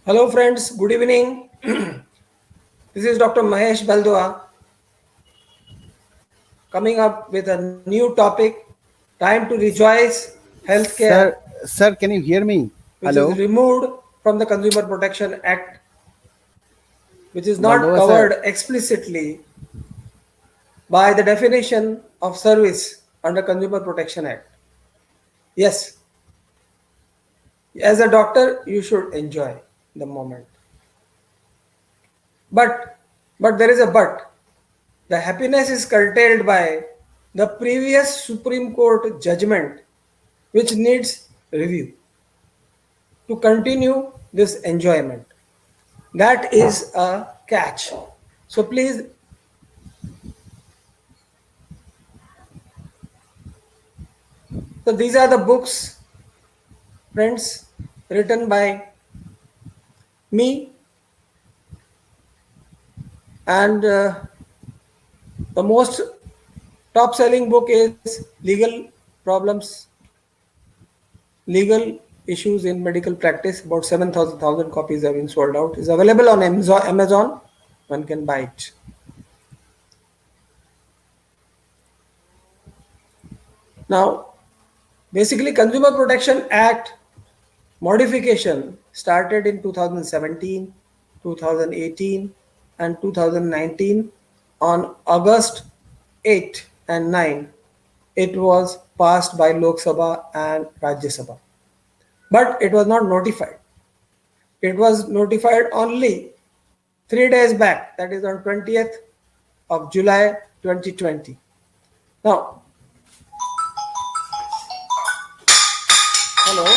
Hello, friends. Good evening. This is Dr. Mahesh Baldua coming up with a new topic. Time to rejoice healthcare, Sir, can you hear me? which is Hello, removed from the Consumer Protection Act, which is not Baldova sir. covered explicitly by the definition of service under Consumer Protection Act. Yes, as a doctor, you should enjoy the moment. But, but there is a but. The happiness is curtailed by the previous Supreme Court judgment, which needs review to continue this enjoyment. That is a catch. So please, so these are the books, friends, written by me, and the most top selling book is Legal Problems, Legal Issues in Medical Practice. About 7,000 copies have been sold out. It's available on Amazon. One can buy it. Now, basically, Consumer Protection Act modification started in 2017, 2018, and 2019. On August 8 and 9, it was passed by Lok Sabha and Rajya Sabha. But it was not notified. It was notified only 3 days back, that is on 20th of July 2020. Now, hello.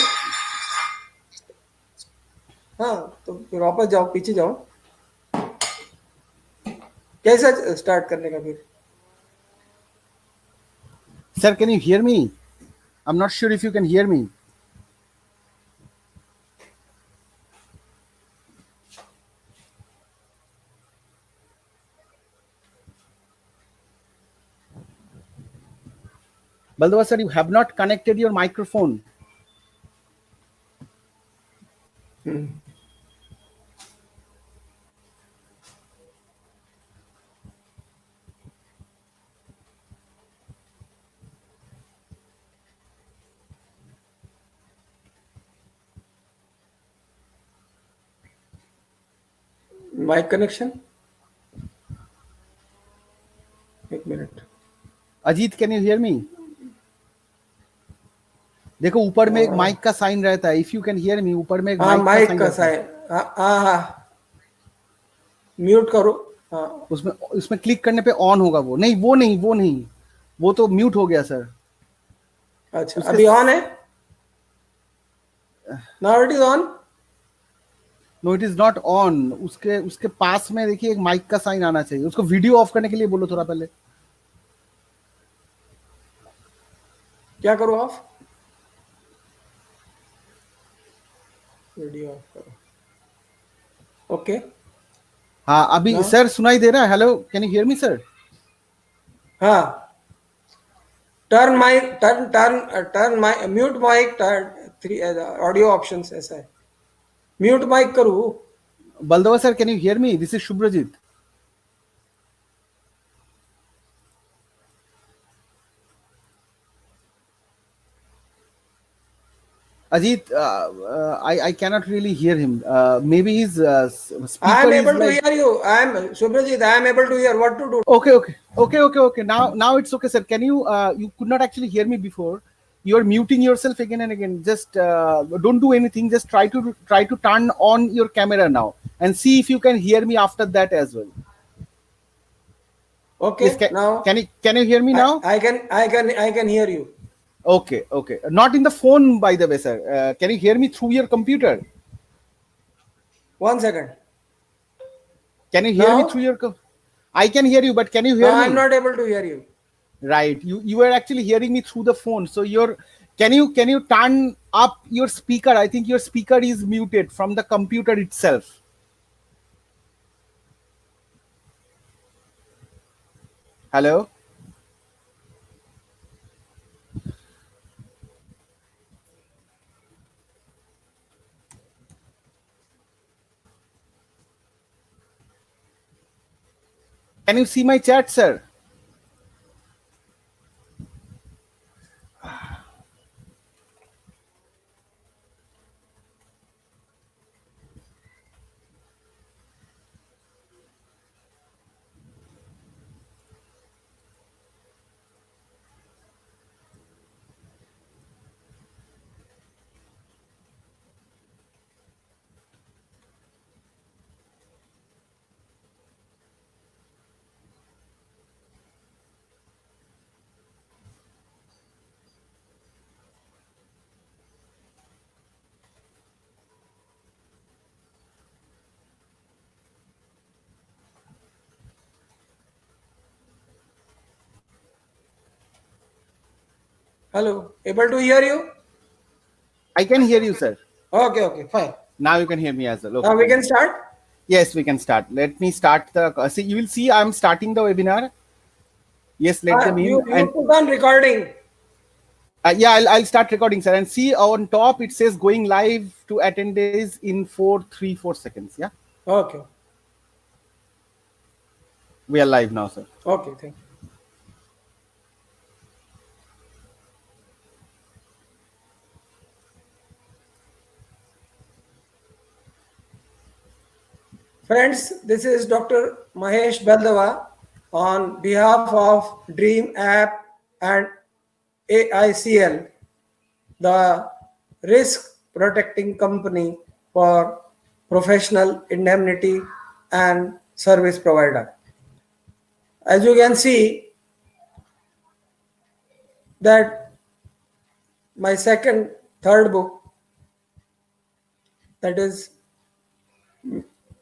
हाँ तो फिर वापस जाओ, पीछे जाओ. कैसा start करने का फिर? Sir, can you hear me? I'm not sure if you can hear me. Baldova sir, you have not connected your microphone. Mic connection, एक minute. Ajit, can you hear me? देखो ऊपर में एक माइक का sign रहता है. If you can hear me, ऊपर में एक हाँ माइक का माइक साइन का रहता है. साइन. हाँ हाँ हाँ, म्यूट करो. हाँ उसमें उसमें क्लिक करने पे ऑन होगा. वो नहीं वो तो म्यूट हो गया सर. अच्छा, उसके अभी ऑन है. Now it is on. No it is not on. उसके उसके पास में देखिए एक माइक का साइन आना चाहिए. उसको वीडियो ऑफ करने के लिए बोलो थोड़ा पहले. क्या करो ऑफ? वीडियो ऑफ करो. ओके. हाँ अभी नाउ सर सुनाई दे रहा है. Hello, can you hear me sir? हाँ, turn mic, turn mic, mute mic, turn three audio options ऐसा है. म्यूट माइक करूँ? Baldawa sir, can you hear me? This is Shubhrajit. Ajit, I cannot really hear him. Maybe his I speaker am is able to like. hear you. I am Subhrajit. I am able to hear. What to do? Okay. Now it's okay, sir. Can you you could not actually hear me before. You are muting yourself again and again. Just don't do anything. Just try to turn on your camera now and see if you can hear me after that as well. Yes, Okay, now can you hear me now? I can hear you. Okay. Not in the phone, by the way, sir. Can you hear me through your computer? 1 second. Can you hear me through Now, your? I can hear you, but can you now hear I am me? not able to hear you. Right. You are actually hearing me through the phone. So you're. Can you turn up your speaker? I think your speaker is muted from the computer itself. Hello. Can you see my chat, sir? Hello, able to hear you? I can hear you, sir. Okay, okay, fine. Now you can hear me as well. Okay, Now we thank can you. start. Yes, we can start. Let me start the. See, you will see I'm starting the webinar. Yes, let them You in. you And put on recording. yeah, I'll start recording, sir. And see on top it says going live to attendees in 4 3 4 seconds. Yeah, Okay, we are live now, sir. okay, thank you. Friends, this is Dr. Mahesh Baldava on behalf of Dream App and AICL, the risk protecting company for professional indemnity and service provider. As you can see that my third book, that is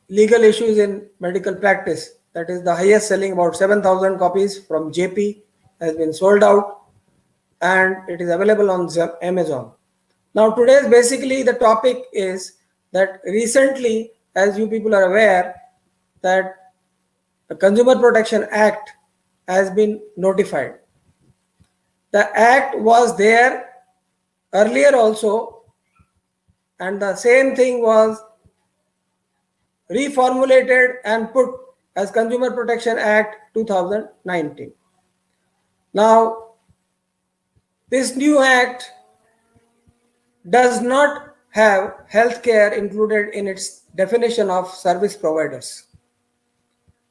legal issues in medical practice, that is the highest selling, about 7,000 copies from JP, has been sold out and it is available on Amazon. Now today's basically the topic is that recently, as you people are aware, that the Consumer Protection Act has been notified. The act was there earlier also, and the same thing was reformulated and put as Consumer Protection Act 2019. Now, this new act does not have healthcare included in its definition of service providers,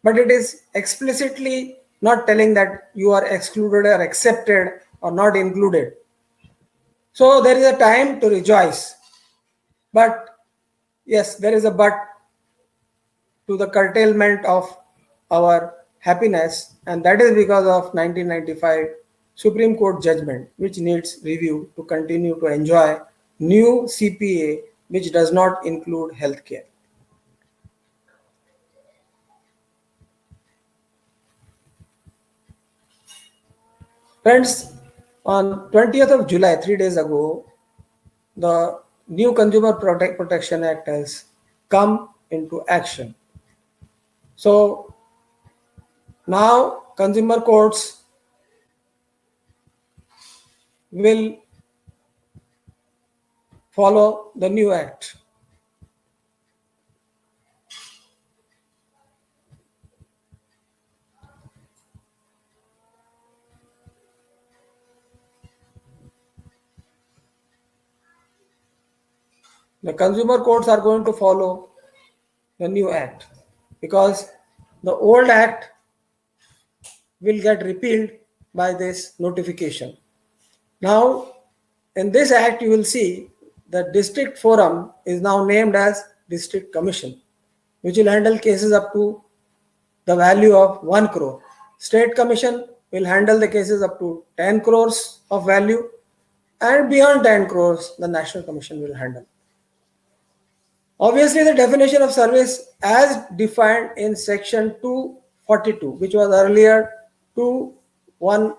but it is explicitly not telling that you are excluded or accepted or not included. So there is a time to rejoice, but yes, there is a but to the curtailment of our happiness, and that is because of 1995 Supreme Court judgment, which needs review to continue to enjoy new CPA, which does not include healthcare. Friends, on 20th of July, 3 days ago, the new Consumer Protection Act has come into action. So now consumer courts will follow the new act. The consumer courts are going to follow the new act because the old act will get repealed by this notification. Now, in this act, you will see the district forum is now named as district commission, which will handle cases up to the value of 1 crore. State commission will handle the cases up to 10 crores of value, and beyond 10 crores, the national commission will handle. Obviously, the definition of service as defined in section 242, which was earlier 210,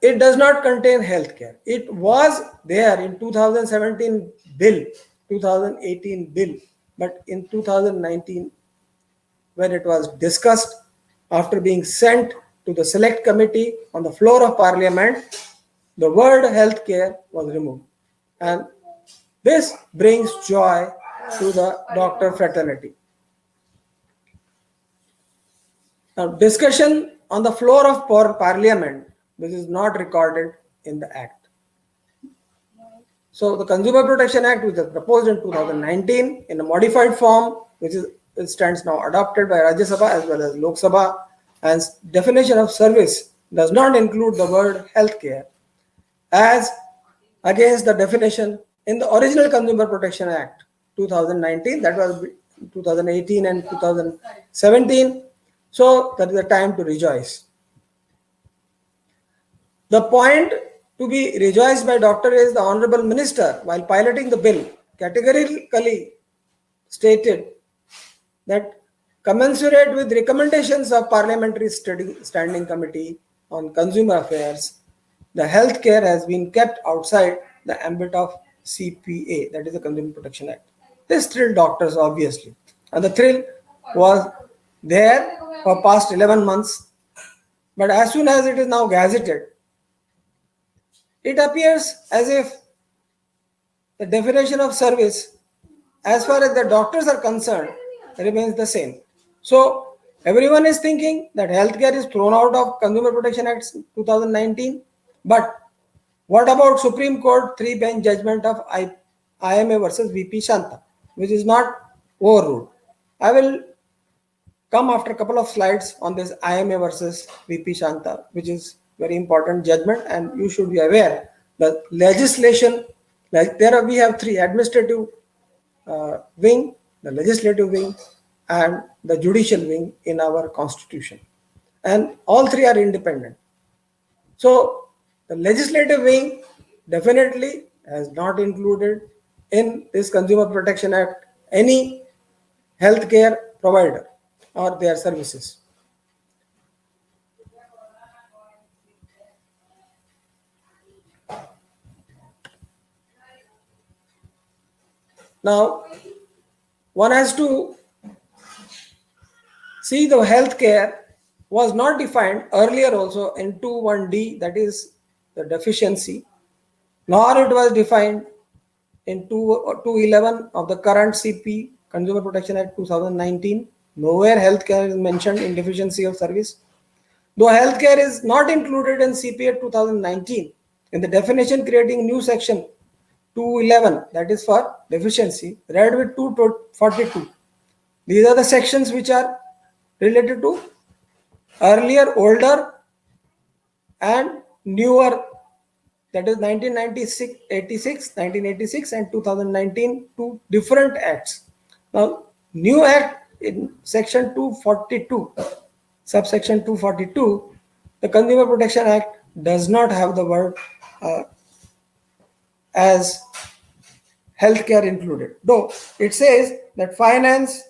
it does not contain healthcare. It was there in 2017 bill, 2018 bill, but in 2019, when it was discussed after being sent to the select committee on the floor of parliament, the word healthcare was removed. And this brings joy to the doctor fraternity. Now, discussion on the floor of Parliament, which is not recorded in the Act. So, the Consumer Protection Act, which was proposed in 2019 in a modified form, it stands now adopted by Rajya Sabha as well as Lok Sabha, and definition of service does not include the word healthcare, as against the definition in the original Consumer Protection Act 2019, that was 2018 and 2017. So that is the time to rejoice. The point to be rejoiced by Doctor is the Honorable Minister, while piloting the bill, categorically stated that commensurate with recommendations of Parliamentary Standing Committee on Consumer Affairs, the healthcare has been kept outside the ambit of CPA, that is the Consumer Protection Act. This thrilled doctors, obviously, and the thrill was there for past 11 months. But as soon as it is now gazetted, it appears as if the definition of service, as far as the doctors are concerned, remains the same. So everyone is thinking that healthcare is thrown out of Consumer Protection Act 2019. But what about Supreme Court 3-bench judgment of IMA versus VP Shanta, which is not overruled? I will come after a couple of slides on this IMA versus VP Shanta, which is very important judgment, and you should be aware that legislation, like there we have three: administrative wing, the legislative wing, and the judicial wing in our constitution, and all three are independent. So the legislative wing definitely has not included in this Consumer Protection Act any healthcare provider or their services. Now, one has to see the healthcare was not defined earlier also in 2(1)(d), that is the deficiency, nor it was defined in 2(11) of the current CP, Consumer Protection Act 2019. Nowhere healthcare is mentioned in deficiency of service. Though healthcare is not included in CPA 2019, in the definition creating new section 2(11), that is for deficiency, read with 242. These are the sections which are related to earlier, older, and newer, that is 1996, 1986, and 2019, two different acts. Now, new act in section 242, subsection 242, the Consumer Protection Act does not have the word as healthcare included, though it says that finance,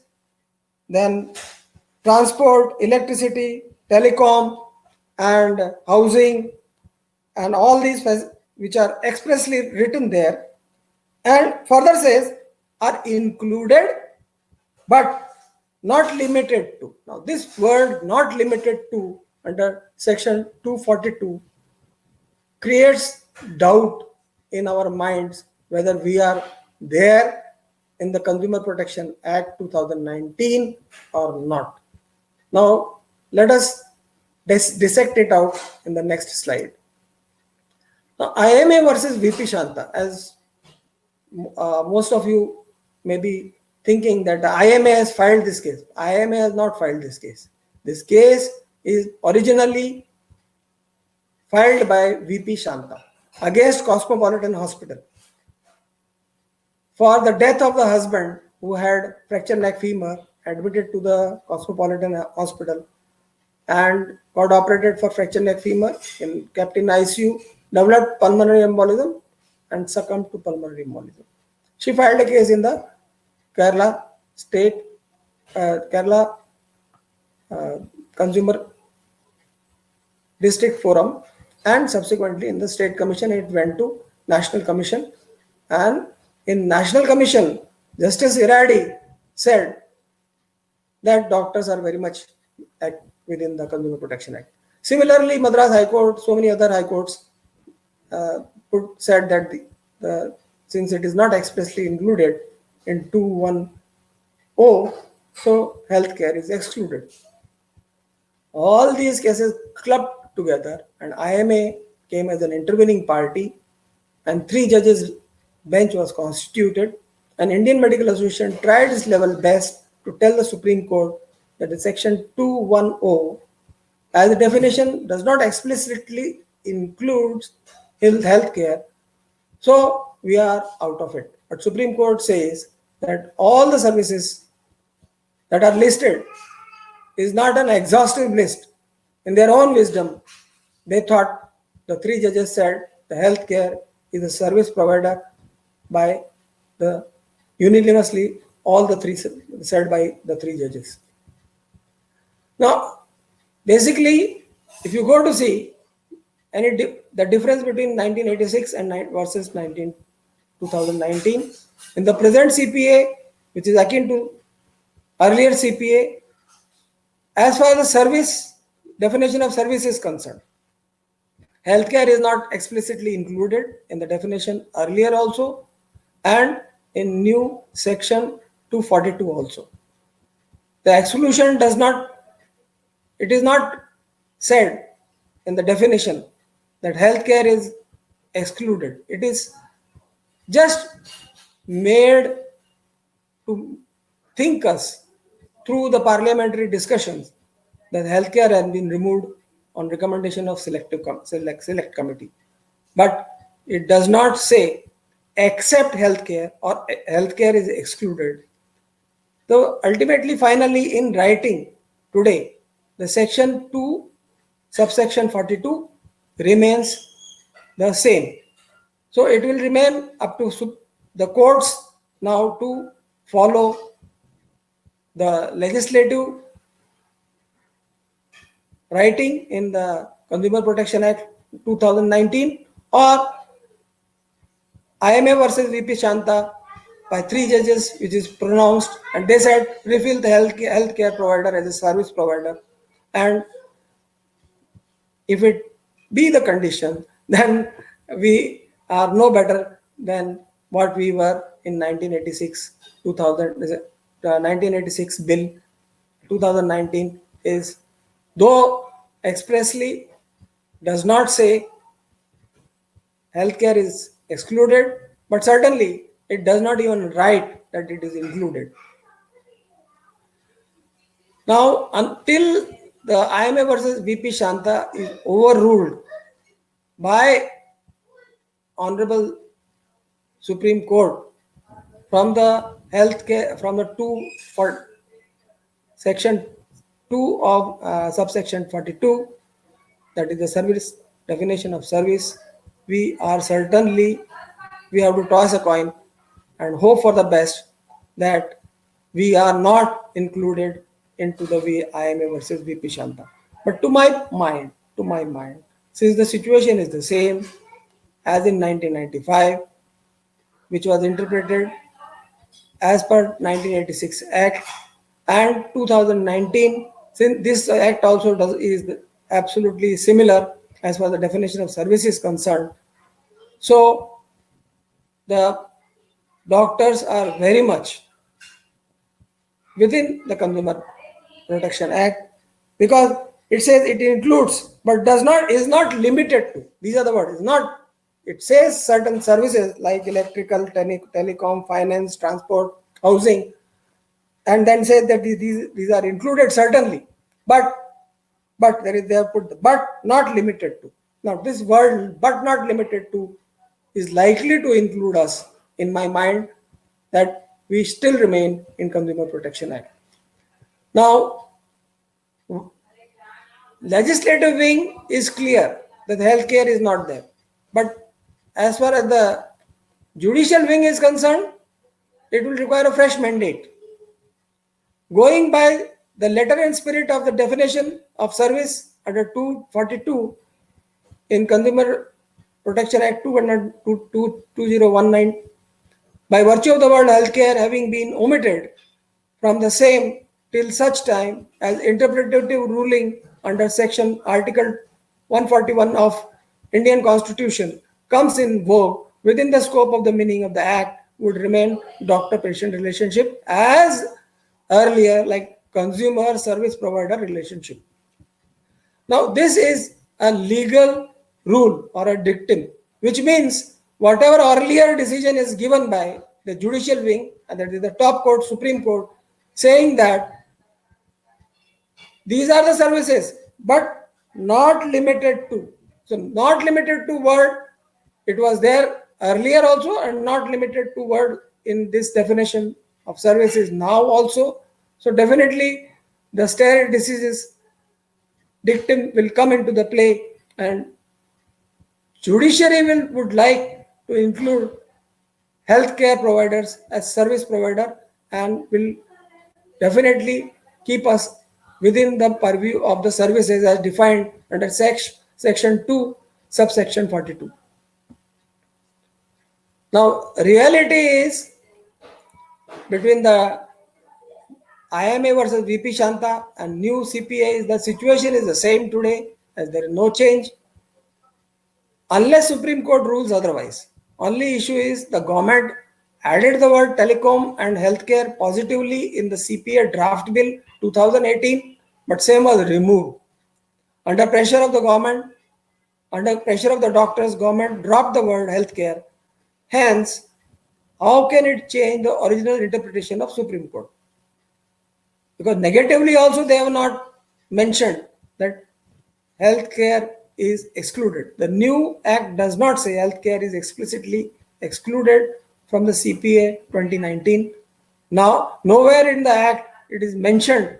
then transport, electricity, telecom, and housing, and all these which are expressly written there, and further says are included but not limited to. Now this word not limited to under section 242 creates doubt in our minds whether we are there in the Consumer Protection Act 2019 or not. Now let us dissect it out in the next slide. Now, IMA versus VP Shanta, as most of you may be thinking that the IMA has filed this case. IMA has not filed this case. This case is originally filed by VP Shanta against Cosmopolitan Hospital for the death of the husband who had fractured neck femur, admitted to the Cosmopolitan Hospital and got operated for fractured neck femur, kept in ICU, developed pulmonary embolism and succumbed to pulmonary embolism. She filed a case in the Kerala State Consumer District Forum, and subsequently in the State Commission it went to National Commission, and in National Commission Justice Iradi said that doctors are very much within the Consumer Protection Act. Similarly, Madras High Court, so many other high courts said that since it is not expressly included in 2(10), so healthcare is excluded. All these cases clubbed together, and IMA came as an intervening party, and 3 judges bench was constituted. And Indian Medical Association tried its level best to tell the Supreme Court that the Section 210, as the definition does not explicitly include healthcare, so we are out of it. But Supreme Court says that all the services that are listed is not an exhaustive list. In their own wisdom, they thought, the 3 judges said, the healthcare is a service provided by the unanimously, all the three said by the 3 judges. Now, basically, if you go to see the difference between 1986 and versus 2019, in the present CPA, which is akin to earlier CPA, as far as the service definition of service is concerned, healthcare is not explicitly included in the definition earlier also, and in new section 242 also. The exclusion does not, it is not said in the definition that healthcare is excluded. It is just made to think us through the parliamentary discussions that healthcare has been removed on recommendation of select committee. But it does not say except healthcare or healthcare is excluded. So ultimately, finally, in writing today, the section 2, subsection 42 remains the same. So it will remain up to the courts now to follow the legislative writing in the Consumer Protection Act 2019 or IMA versus VP Shanta by 3 judges, which is pronounced, and they said refill the healthcare provider as a service provider, and if it be the condition, then we are no better than what we were in 1986. 1986 bill 2019 is, though expressly does not say healthcare is excluded, but certainly it does not even write that it is included. Now, until the IMA versus VP Shanta is overruled by Honorable Supreme Court from the healthcare, from the section 2 of subsection 42, that is the service definition of service, we have to toss a coin and hope for the best that we are not included into the IMA versus VP Shanta. But to my mind, since the situation is the same as in 1995, which was interpreted as per 1986 Act, and 2019, since this Act also is absolutely similar as far as the definition of service is concerned. So the doctors are very much within the Consumer Protection Act, because it says it includes, but is not limited to. These are the words. It says certain services like electrical, telecom, finance, transport, housing, and then says that these are included certainly, but they have put the but not limited to. Now this word but not limited to is likely to include us, in my mind, that we still remain in Consumer Protection Act. Now, legislative wing is clear that healthcare is not there, but as far as the judicial wing is concerned, it will require a fresh mandate. Going by the letter and spirit of the definition of service under 242 in Consumer Protection Act 2019, by virtue of the word healthcare having been omitted from the same till such time as interpretative ruling under section article 141 of Indian Constitution comes in vogue within the scope of the meaning of the Act, would remain doctor-patient relationship as earlier, like consumer service provider relationship. Now, this is a legal rule or a dictum, which means whatever earlier decision is given by the judicial wing, and that is the top court, Supreme Court, saying that these are the services, but not limited to. So, not limited to word, it was there earlier also, and not limited to word in this definition of services now also. So, definitely the stare diseases dictum will come into the play, and judiciary would like to include healthcare providers as service provider, and will definitely keep us within the purview of the services as defined under section 2 subsection 42. Now reality is, between the IMA versus VP Shanta and new CPA, the situation is the same today, as there is no change unless Supreme Court rules otherwise. Only issue is the government added the word telecom and healthcare positively in the CPA draft bill 2018, but same was removed. Under pressure of the government, under pressure of the doctors, government dropped the word healthcare. Hence, how can it change the original interpretation of Supreme Court? Because negatively also they have not mentioned that healthcare is excluded. The new act does not say healthcare is explicitly excluded from the CPA 2019. Now, nowhere in the act it is mentioned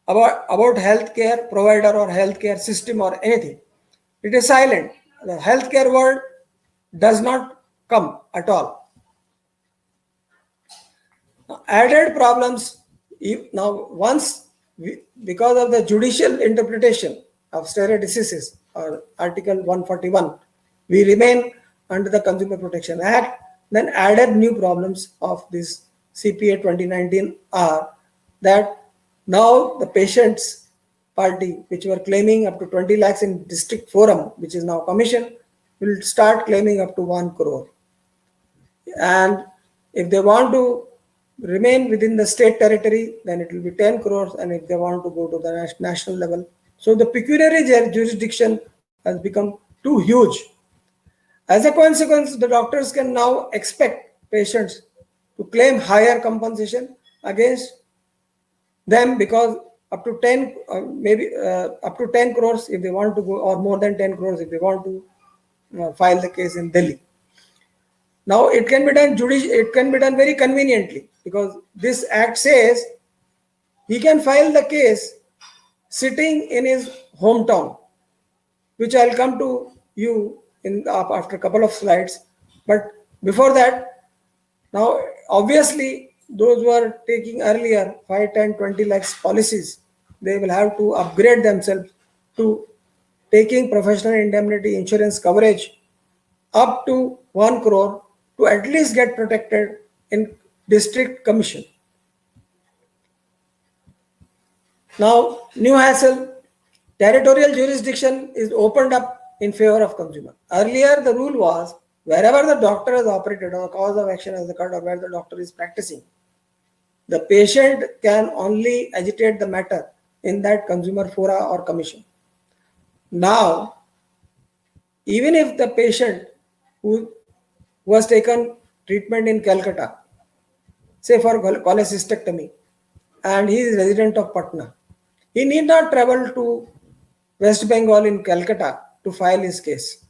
about healthcare provider or healthcare system or anything. It is silent. The healthcare word does not come at all. Added problems now, because of the judicial interpretation of stare decisis or Article 141, we remain under the Consumer Protection Act. Then added new problems of this CPA 2019 are that now the patients party, which were claiming up to 20 lakhs in district forum, which is now commission, will start claiming up to 1 crore. And if they want to remain within the state territory, then it will be 10 crores. And if they want to go to the national level, so the pecuniary jurisdiction has become too huge. As a consequence, the doctors can now expect patients to claim higher compensation against them, because up to 10, up to 10 crores if they want to go, or more than 10 crores if they want to file the case in Delhi. Now it can be done it can be done very conveniently, because this act says he can file the case sitting in his hometown, which I'll come to you in after a couple of slides. But before that, now obviously those who are taking earlier 5, 10, 20 lakhs policies, they will have to upgrade themselves to taking professional indemnity insurance coverage up to 1 crore to at least get protected in district commission. Now, new hassle, territorial jurisdiction is opened up in favor of consumer. Earlier, the rule was wherever the doctor has operated or cause of action has occurred or where the doctor is practicing, the patient can only agitate the matter in that consumer fora or commission. Now, even if the patient who has taken treatment in Calcutta, say for cholecystectomy, and he is resident of Patna, he need not travel to West Bengal in Calcutta to file his case.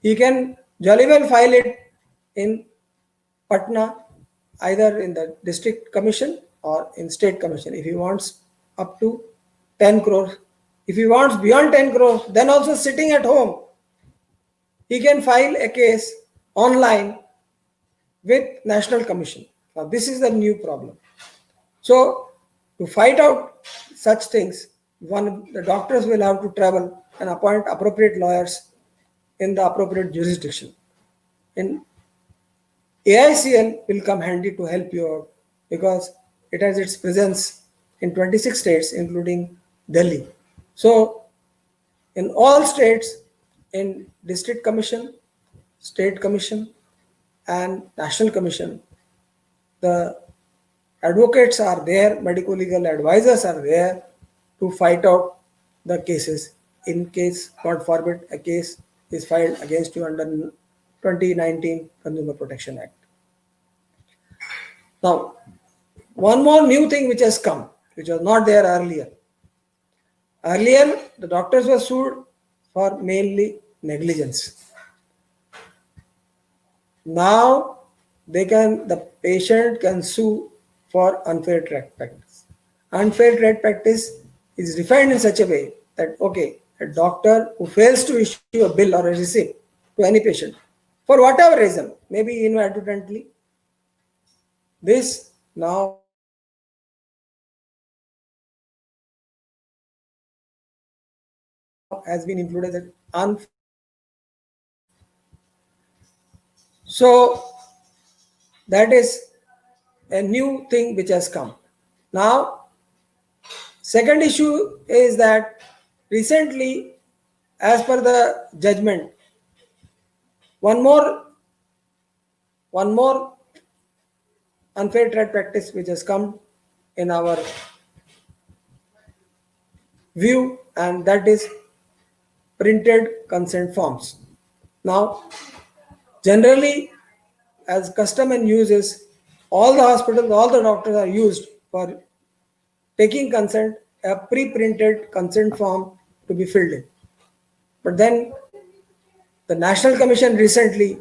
He can jolly well file it in Patna, either in the district commission or in state commission, if he wants up to 10 crores. If he wants beyond 10 crores, then also sitting at home, he can file a case online with National Commission. Now, this is the new problem. So, to fight out such things, the doctors will have to travel and appoint appropriate lawyers in the appropriate jurisdiction. In AICL will come handy to help you out, because it has its presence in 26 states, including Delhi. So, in all states, in district commission, state commission, and national commission, the advocates are there, medico legal advisors are there to fight out the cases in case, God forbid, a case is filed against you under 2019 Consumer Protection Act. Now, one more new thing which has come, which was not there earlier. Earlier, the doctors were sued for mainly negligence. Now, the patient can sue for unfair trade practice. Unfair trade practice is defined in such a way that, okay, a doctor who fails to issue a bill or a receipt to any patient for whatever reason, maybe inadvertently, this now has been included as unfair trade practice. So that is a new thing which has come. Now, second issue is that recently, as per the judgment, one more unfair trade practice which has come in our view, and that is printed consent forms. Now, generally, as custom and uses, all the hospitals, all the doctors are used for taking consent, a pre-printed consent form to be filled in. But then the National Commission recently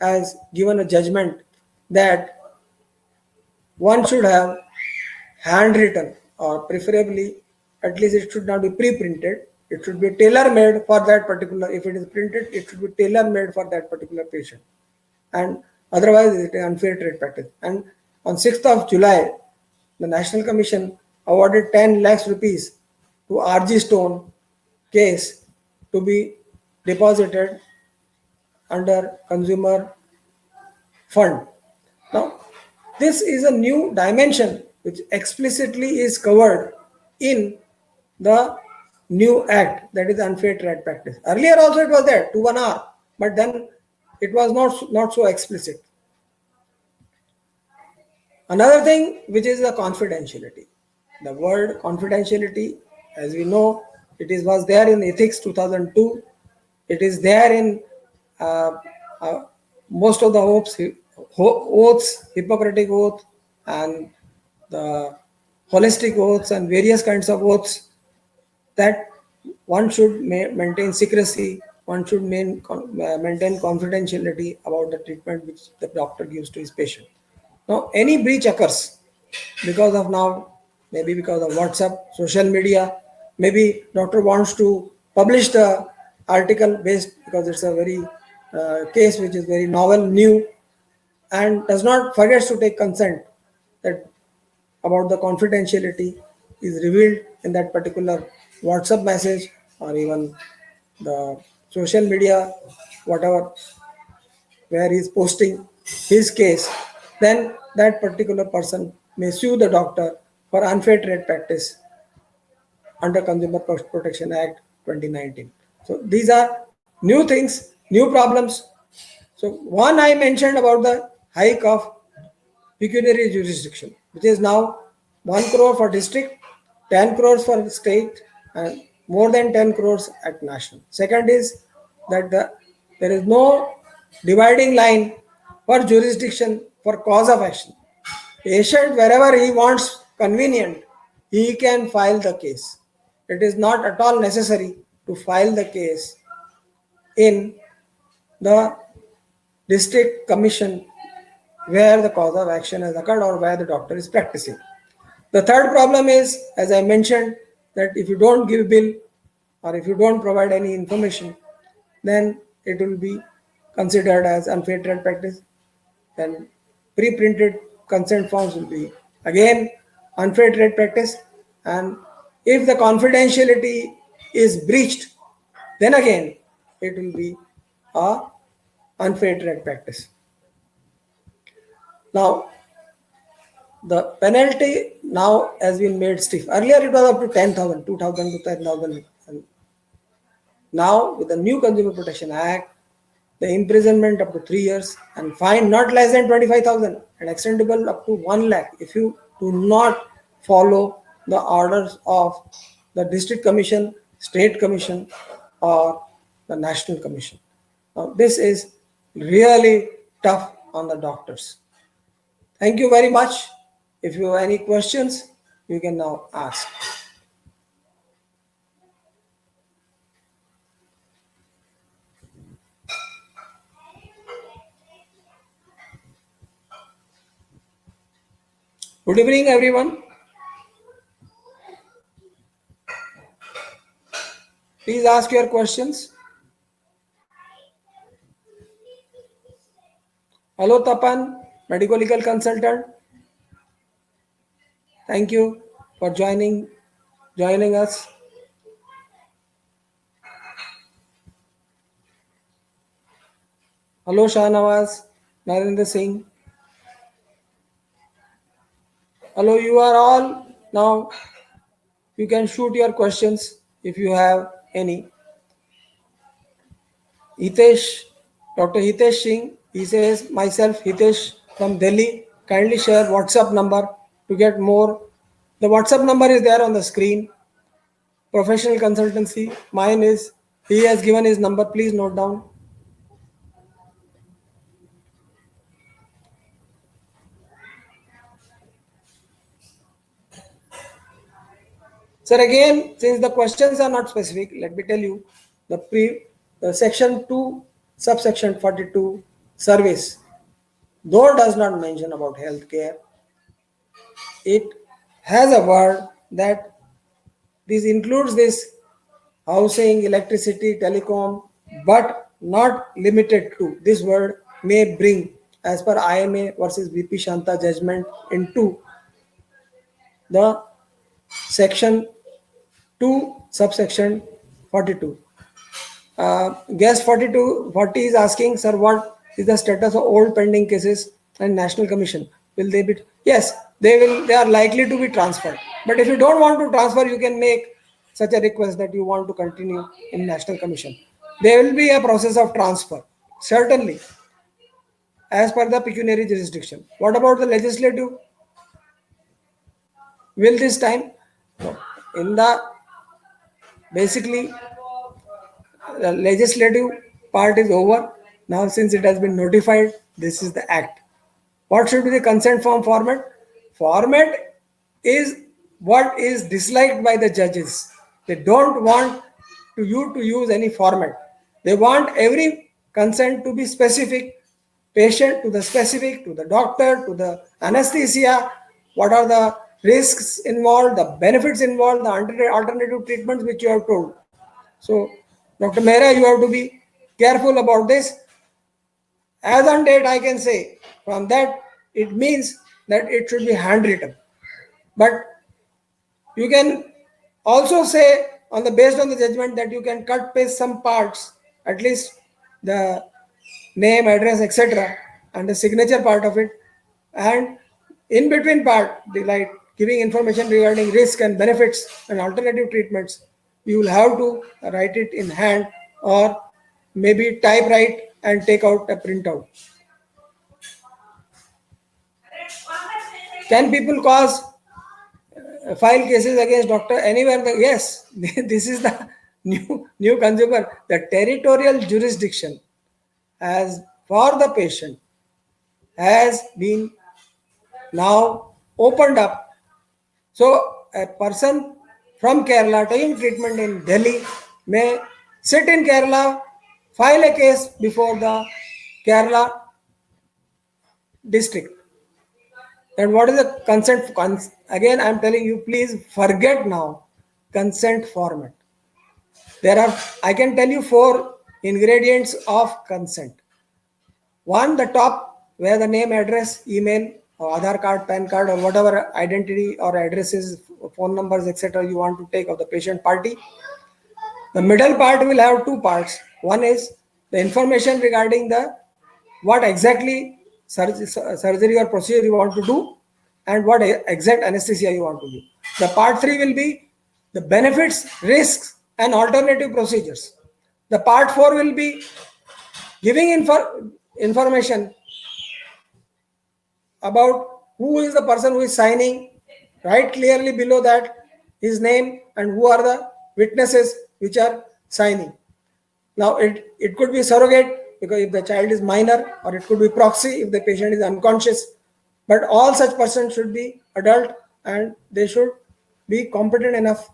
has given a judgment that one should have handwritten, or preferably at least it should not be pre-printed. It should be tailor-made for that particular, if it is printed, it should be tailor-made for that particular patient. And otherwise it is unfair trade practice. And on 6th of July, the National Commission awarded 10 lakhs rupees to RG Stone case to be deposited under consumer fund. Now, this is a new dimension which explicitly is covered in the new act, that is unfair trade practice. Earlier also it was there to 1 hour, but then it was not so explicit. Another thing which is the confidentiality. The word confidentiality, as we know, was there in Ethics 2002. It is there in most of the oaths, Hippocratic oath, and the holistic oaths, and various kinds of oaths, that one should maintain secrecy, one should maintain confidentiality about the treatment which the doctor gives to his patient. Now, any breach occurs because of maybe because of WhatsApp, social media, maybe doctor wants to publish the article based because it's a very case which is very novel, new, and does not forgets to take consent that about the confidentiality is revealed in that particular WhatsApp message, or even the social media, whatever, where he's posting his case, then that particular person may sue the doctor for unfair trade practice under Consumer Protection Act 2019. So these are new things, new problems. So one, I mentioned about the hike of pecuniary jurisdiction, which is now 1 crore for district, 10 crores for state, and more than 10 crores at national. Second is that there is no dividing line for jurisdiction for cause of action. Patient, wherever he wants convenient, he can file the case. It is not at all necessary to file the case in the district commission where the cause of action has occurred or where the doctor is practicing. The third problem is, as I mentioned, that if you don't give bill or if you don't provide any information, then it will be considered as unfair trade practice. Then pre-printed consent forms will be again unfair trade practice. And if the confidentiality is breached, then again it will be a unfair trade practice. Now, the penalty now has been made stiff. Earlier it was up to 10,000, 2,000 to 10,000. Now with the new Consumer Protection Act, the imprisonment up to 3 years and fine not less than 25,000 and extendable up to 1 lakh if you do not follow the orders of the district commission, state commission, or the national commission. Now, this is really tough on the doctors. Thank you very much. If you have any questions, you can now ask. Good evening, everyone. Please ask your questions. Hello, Tapan, medical legal consultant. Thank you for joining us. Hello, Shahnawaz, Narendra Singh. Hello, you are all now. You can shoot your questions if you have any. Hitesh, Dr. Hitesh Singh, he says, myself Hitesh from Delhi, kindly share WhatsApp number to get more. The WhatsApp number is there on the screen. Professional consultancy, mine is, he has given his number, please note down. Sir, again, since the questions are not specific, let me tell you, the section 2, subsection 42, service, though does not mention about healthcare, it has a word that this includes this housing, electricity, telecom, but not limited to. This word may bring, as per IMA versus VP Shanta judgment, into the section 2, subsection 42. Guest 40 is asking, sir, what is the status of old pending cases and National Commission? Will they be? Yes, they will. They are likely to be transferred. But if you don't want to transfer, you can make such a request that you want to continue in National Commission. There will be a process of transfer, certainly, as per the pecuniary jurisdiction. What about the legislative? Will this time? No. In the basically the legislative part is over. Now, since it has been notified, this is the act. What should be the consent form format? Format is what is disliked by the judges. They don't want you to use any format. They want every consent to be specific, patient to the specific, to the doctor, to the anesthesia, what are the risks involved, the benefits involved, the alternative treatments which you have told. So, Dr. Mehra, you have to be careful about this. As on date, I can say from that, it means that it should be handwritten. But you can also say on the based on the judgment that you can cut paste some parts, at least the name, address, etc., and the signature part of it, and in between part, the like giving information regarding risk and benefits and alternative treatments, you will have to write it in hand or maybe typewrite and take out a printout. Can people cause file cases against doctor anywhere? Yes, this is the new consumer. The territorial jurisdiction as for the patient has been now opened up. So a person from Kerala taking treatment in Delhi may sit in Kerala, file a case before the Kerala district. And what is the consent? Again, I'm telling you, please forget now consent format. There are, I can tell you 4 ingredients of consent. One, the top, where the name, address, email, or Aadhaar card, PAN card, or whatever identity or addresses, phone numbers, etc. you want to take of the patient party. The middle part will have 2 parts. One is the information regarding the what exactly surgery or procedure you want to do and what exact anesthesia you want to do. The part 3 will be the benefits, risks, and alternative procedures. The part 4 will be giving information about who is the person who is signing. Right clearly below that, his name, and who are the witnesses which are signing. Now it could be surrogate because if the child is minor, or it could be proxy if the patient is unconscious. But all such persons should be adult and they should be competent enough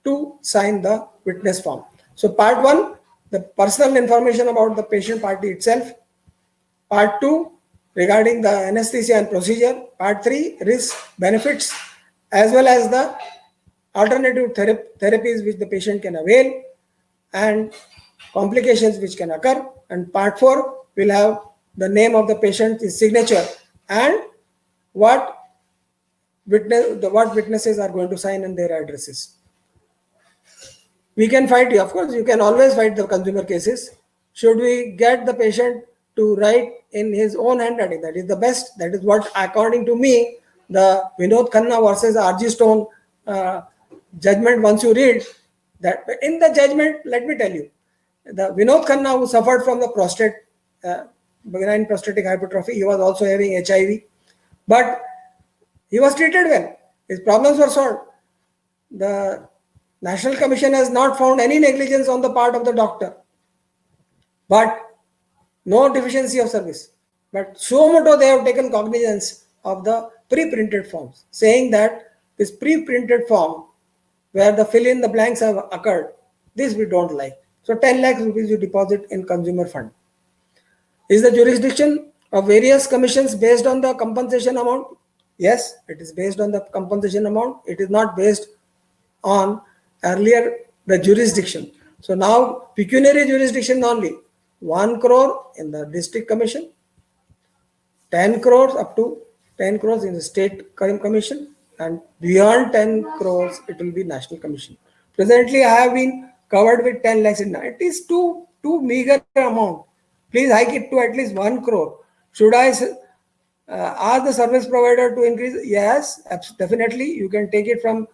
to sign the witness form. So part 1, the personal information about the patient party itself. Part 2, regarding the anesthesia and procedure. Part 3, risk, benefits, as well as the alternative therapies which the patient can avail and complications which can occur. And part 4 will have the name of the patient, his signature, and what witnesses are going to sign and their addresses. We can fight, of course, you can always fight the consumer cases. Should we get the patient to write in his own handwriting? That is the best. That is what, according to me, the Vinod Khanna versus R.G. Stone judgment, once you read that, in the judgment, let me tell you, the Vinod Khanna, who suffered from the benign prostatic hypertrophy, he was also having HIV, but he was treated well. His problems were solved. The National Commission has not found any negligence on the part of the doctor, but no deficiency of service. But suo motu, they have taken cognizance of the pre-printed forms, saying that this pre-printed form, where the fill in the blanks have occurred, this we don't like. So 10 lakh rupees you deposit in consumer fund. Is the jurisdiction of various commissions based on the compensation amount? Yes, it is based on the compensation amount. It is not based on earlier the jurisdiction. So now pecuniary jurisdiction only, 1 crore in the district commission, 10 crores up to 10 crores in the state commission, and beyond 10 crores it will be national commission. Presently I have been covered with 10 lakhs in it is too meager amount. Please hike it to at least 1 crore. Should I ask the service provider to increase? Yes, definitely. You can take it from,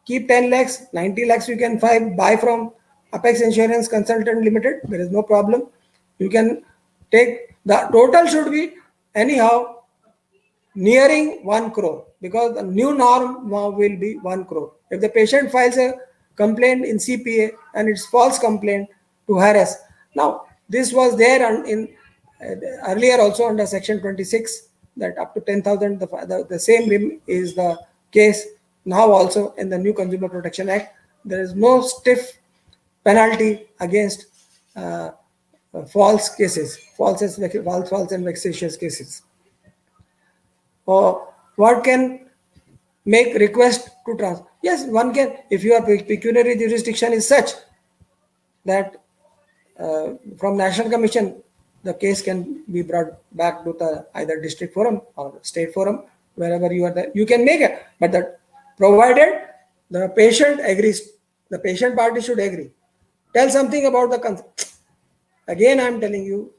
keep 10 lakhs, 90 lakhs you can buy from Apex Insurance Consultant Limited. There is no problem. You can take, the total should be anyhow nearing 1 crore, because the new norm now will be 1 crore. If the patient files a complaint in CPA and it's false complaint to harass. Now, this was there in earlier also under section 26, that up to 10,000, the same is the case now also in the new Consumer Protection Act. There is no stiff penalty against false cases, false and vexatious cases. Or what can make request to transfer? Yes, one can, if your pecuniary jurisdiction is such that from National Commission, the case can be brought back to the either district forum or state forum, wherever you are there. You can make it, but that provided the patient agrees, the patient party should agree. Tell something about the consent. Again, I am telling you,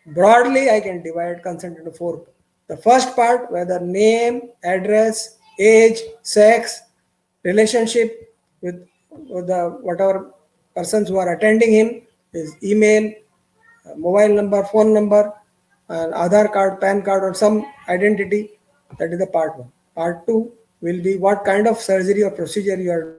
broadly, I can divide consent into 4. The first part, whether name, address, age, sex, relationship with the whatever persons who are attending him, his email, mobile number, phone number, and Aadhaar card, PAN card, or some identity. That is the part 1. Part 2 will be what kind of surgery or procedure you are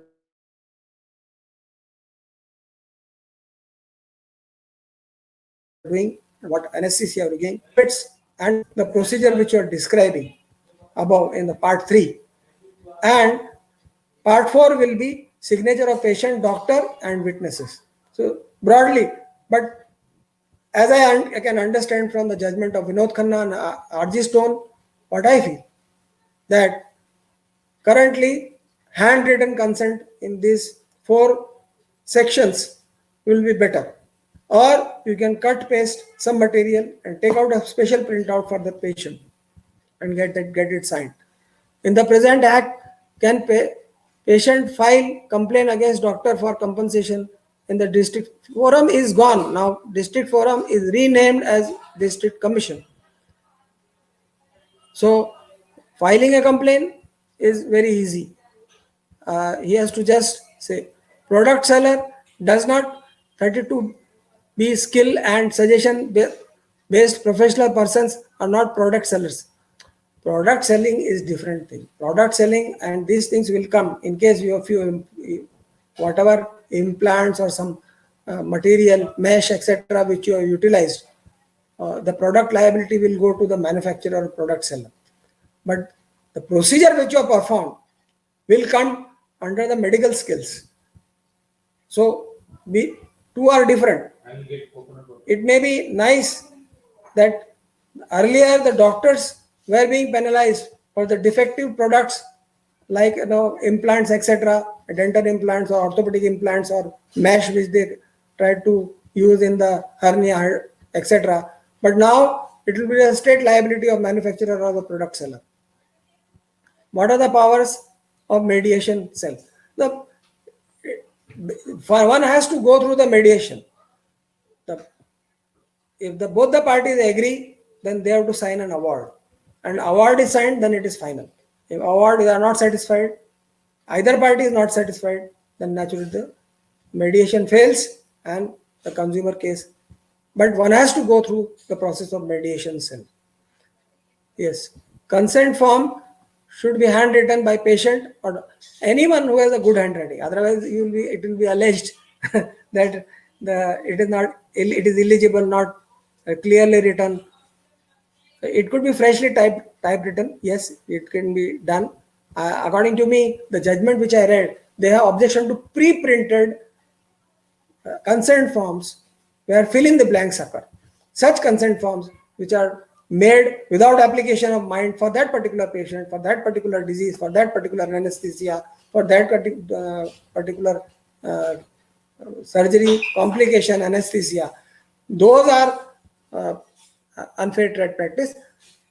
doing, what anesthesia you are doing, and the procedure which you are describing above in the part 3. And part 4 will be signature of patient, doctor, and witnesses. So broadly, but as I can understand from the judgment of Vinod Khanna and R.G. Stone, what I feel, that currently handwritten consent in these 4 sections will be better. Or you can cut paste some material and take out a special printout for the patient and get it signed. In the present act, can patient file complaint against doctor for compensation in the district forum is gone. Now district forum is renamed as district commission. So filing a complaint is very easy. He has to just say, product seller does not 32B skill and suggestion based professional persons are not product sellers. Product selling is different thing. Product selling and these things will come in case you have few whatever implants or some material mesh etc which you have utilized. The product liability will go to the manufacturer or product seller. But the procedure which you have performed will come under the medical skills. So we two are different. It may be nice that earlier the doctors were being penalized for the defective products like implants etc, dental implants or orthopedic implants or mesh which they tried to use in the hernia etc. But now it will be a straight liability of manufacturer or the product seller. What are the powers of mediation cell? The one has to go through the mediation. If both the parties agree, then they have to sign an award. And award is signed, then it is final. If award are not satisfied, either party is not satisfied, then naturally the mediation fails and the consumer case. But one has to go through the process of mediation cell. Yes, consent form should be handwritten by patient or anyone who has a good handwriting. Otherwise, it will be alleged that it is illegible, not clearly written. It could be freshly typewritten. Yes, it can be done. According to me, the judgment which I read, they have objection to pre-printed consent forms where fill in the blanks occur. Such consent forms which are made without application of mind for that particular patient, for that particular disease, for that particular anesthesia, for that particular surgery, complication, anesthesia, those are unfair trade practice.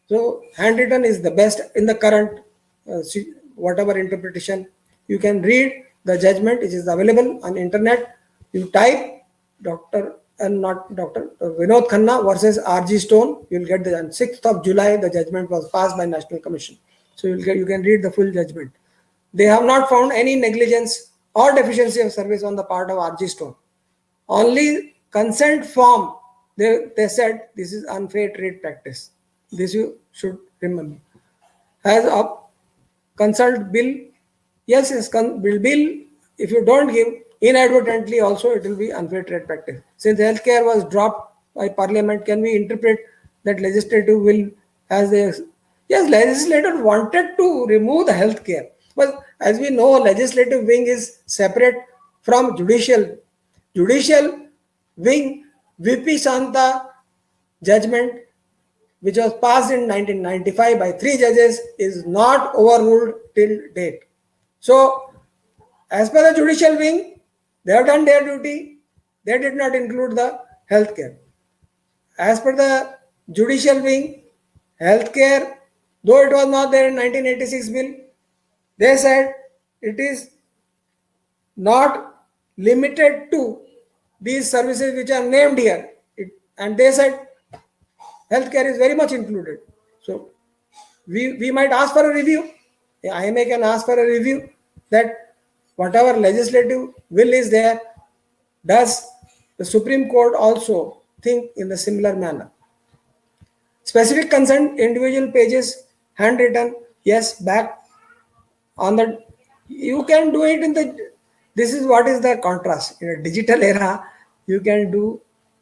So handwritten is the best in the current whatever interpretation. You can read the judgment, which is available on internet. You type Dr. Vinod Khanna versus R.G. Stone. You will get the 6th of July. The judgment was passed by National Commission. So you can read the full judgment. They have not found any negligence or deficiency of service on the part of R.G. Stone. Only consent form. They said this is unfair trade practice. This you should remember. Has a consult bill. Yes, bill. If you don't give inadvertently, also it will be unfair trade practice. Since healthcare was dropped by Parliament, can we interpret that legislative will as a yes, legislator wanted to remove the healthcare, but as we know, legislative wing is separate from judicial. Judicial wing VP Santa judgment, which was passed in 1995 by 3 judges, is not overruled till date. So, as per the judicial wing, they have done their duty. They did not include the healthcare. As per the judicial wing, healthcare, though it was not there in 1986 bill, they said it is not limited to these services which are named here. And they said healthcare is very much included. So we might ask for a review. IMA can ask for a review that whatever legislative will is there, does the Supreme Court also think in the similar manner? Specific consent, individual pages, handwritten, yes, back on the, you can do it in the, this is what is the contrast. In a digital era, you can do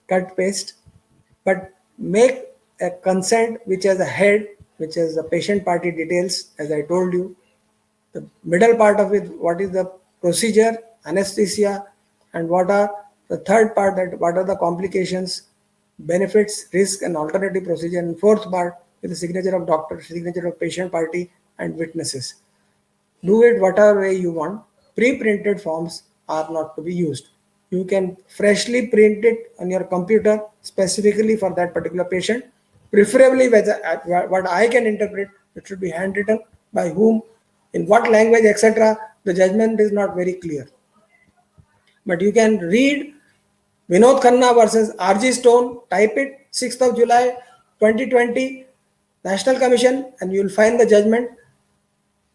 cut paste, but make a consent which has a head, which has the patient party details, as I told you. The middle part of it, what is the procedure, anesthesia, and what are the third part, that what are the complications, benefits, risk, and alternative procedure, and fourth part with the signature of doctor, signature of patient party, and witnesses. Do it whatever way you want. Pre-printed forms are not to be used. You can freshly print it on your computer specifically for that particular patient. Preferably, what I can interpret, it should be handwritten, by whom, in what language, etc. The judgment is not very clear. But you can read Vinod Khanna versus R.G. Stone, type it, 6th of July 2020, National Commission, and you will find the judgment.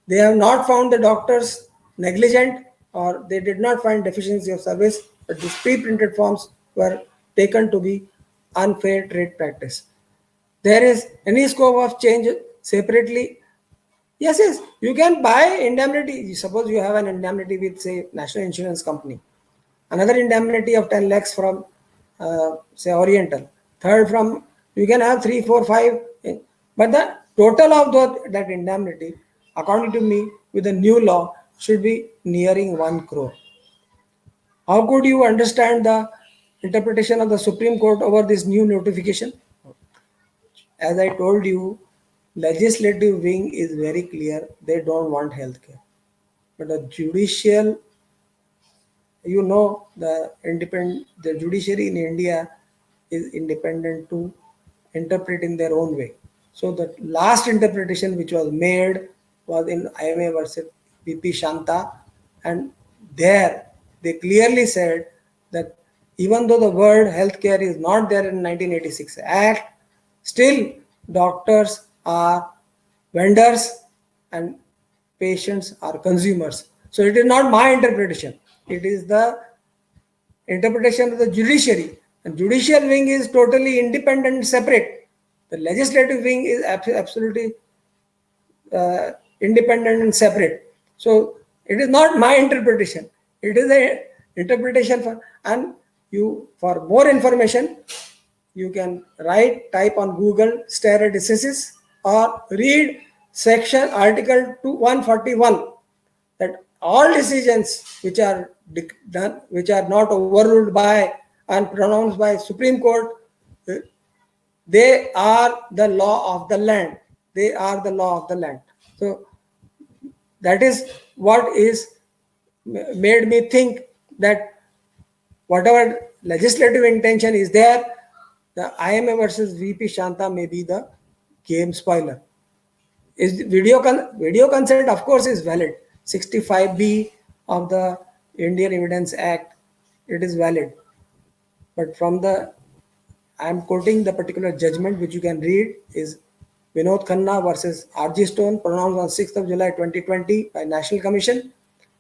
They have not found the doctors negligent, or they did not find deficiency of service, but these pre-printed forms were taken to be unfair trade practice. There is any scope of change separately. Yes, yes, you can buy indemnity. Suppose you have an indemnity with, say, National Insurance Company, another indemnity of 10 lakhs from, say, Oriental, third from, you can have 3, 4, 5. But the total of that indemnity, according to me, with the new law, should be nearing 1 crore. How could you understand the interpretation of the Supreme Court over this new notification? As I told you, legislative wing is very clear. They don't want healthcare. But the judicial, the judiciary in India is independent to interpret in their own way. So the last interpretation which was made was in IMA versus BP Shanta, and there they clearly said that even though the word healthcare is not there in 1986 Act, still doctors are vendors and patients are consumers. So it is not my interpretation. It is the interpretation of the judiciary. And judicial wing is totally independent and separate. The legislative wing is absolutely independent and separate. So it is not my interpretation. It is a interpretation for, and you, for more information, you can type on Google stare decisis or read section article 141, that all decisions which are done, which are not overruled by and pronounced by Supreme Court, they are the law of the land. They are the law of the land. So that is what is made me think that whatever legislative intention is there, the IMA versus VP Shanta may be the game spoiler. Is video consent, of course, is valid. 65B of the Indian Evidence Act, it is valid. But from I am quoting the particular judgment which you can read, is Vinod Khanna versus RG Stone, pronounced on 6th of July 2020 by National Commission,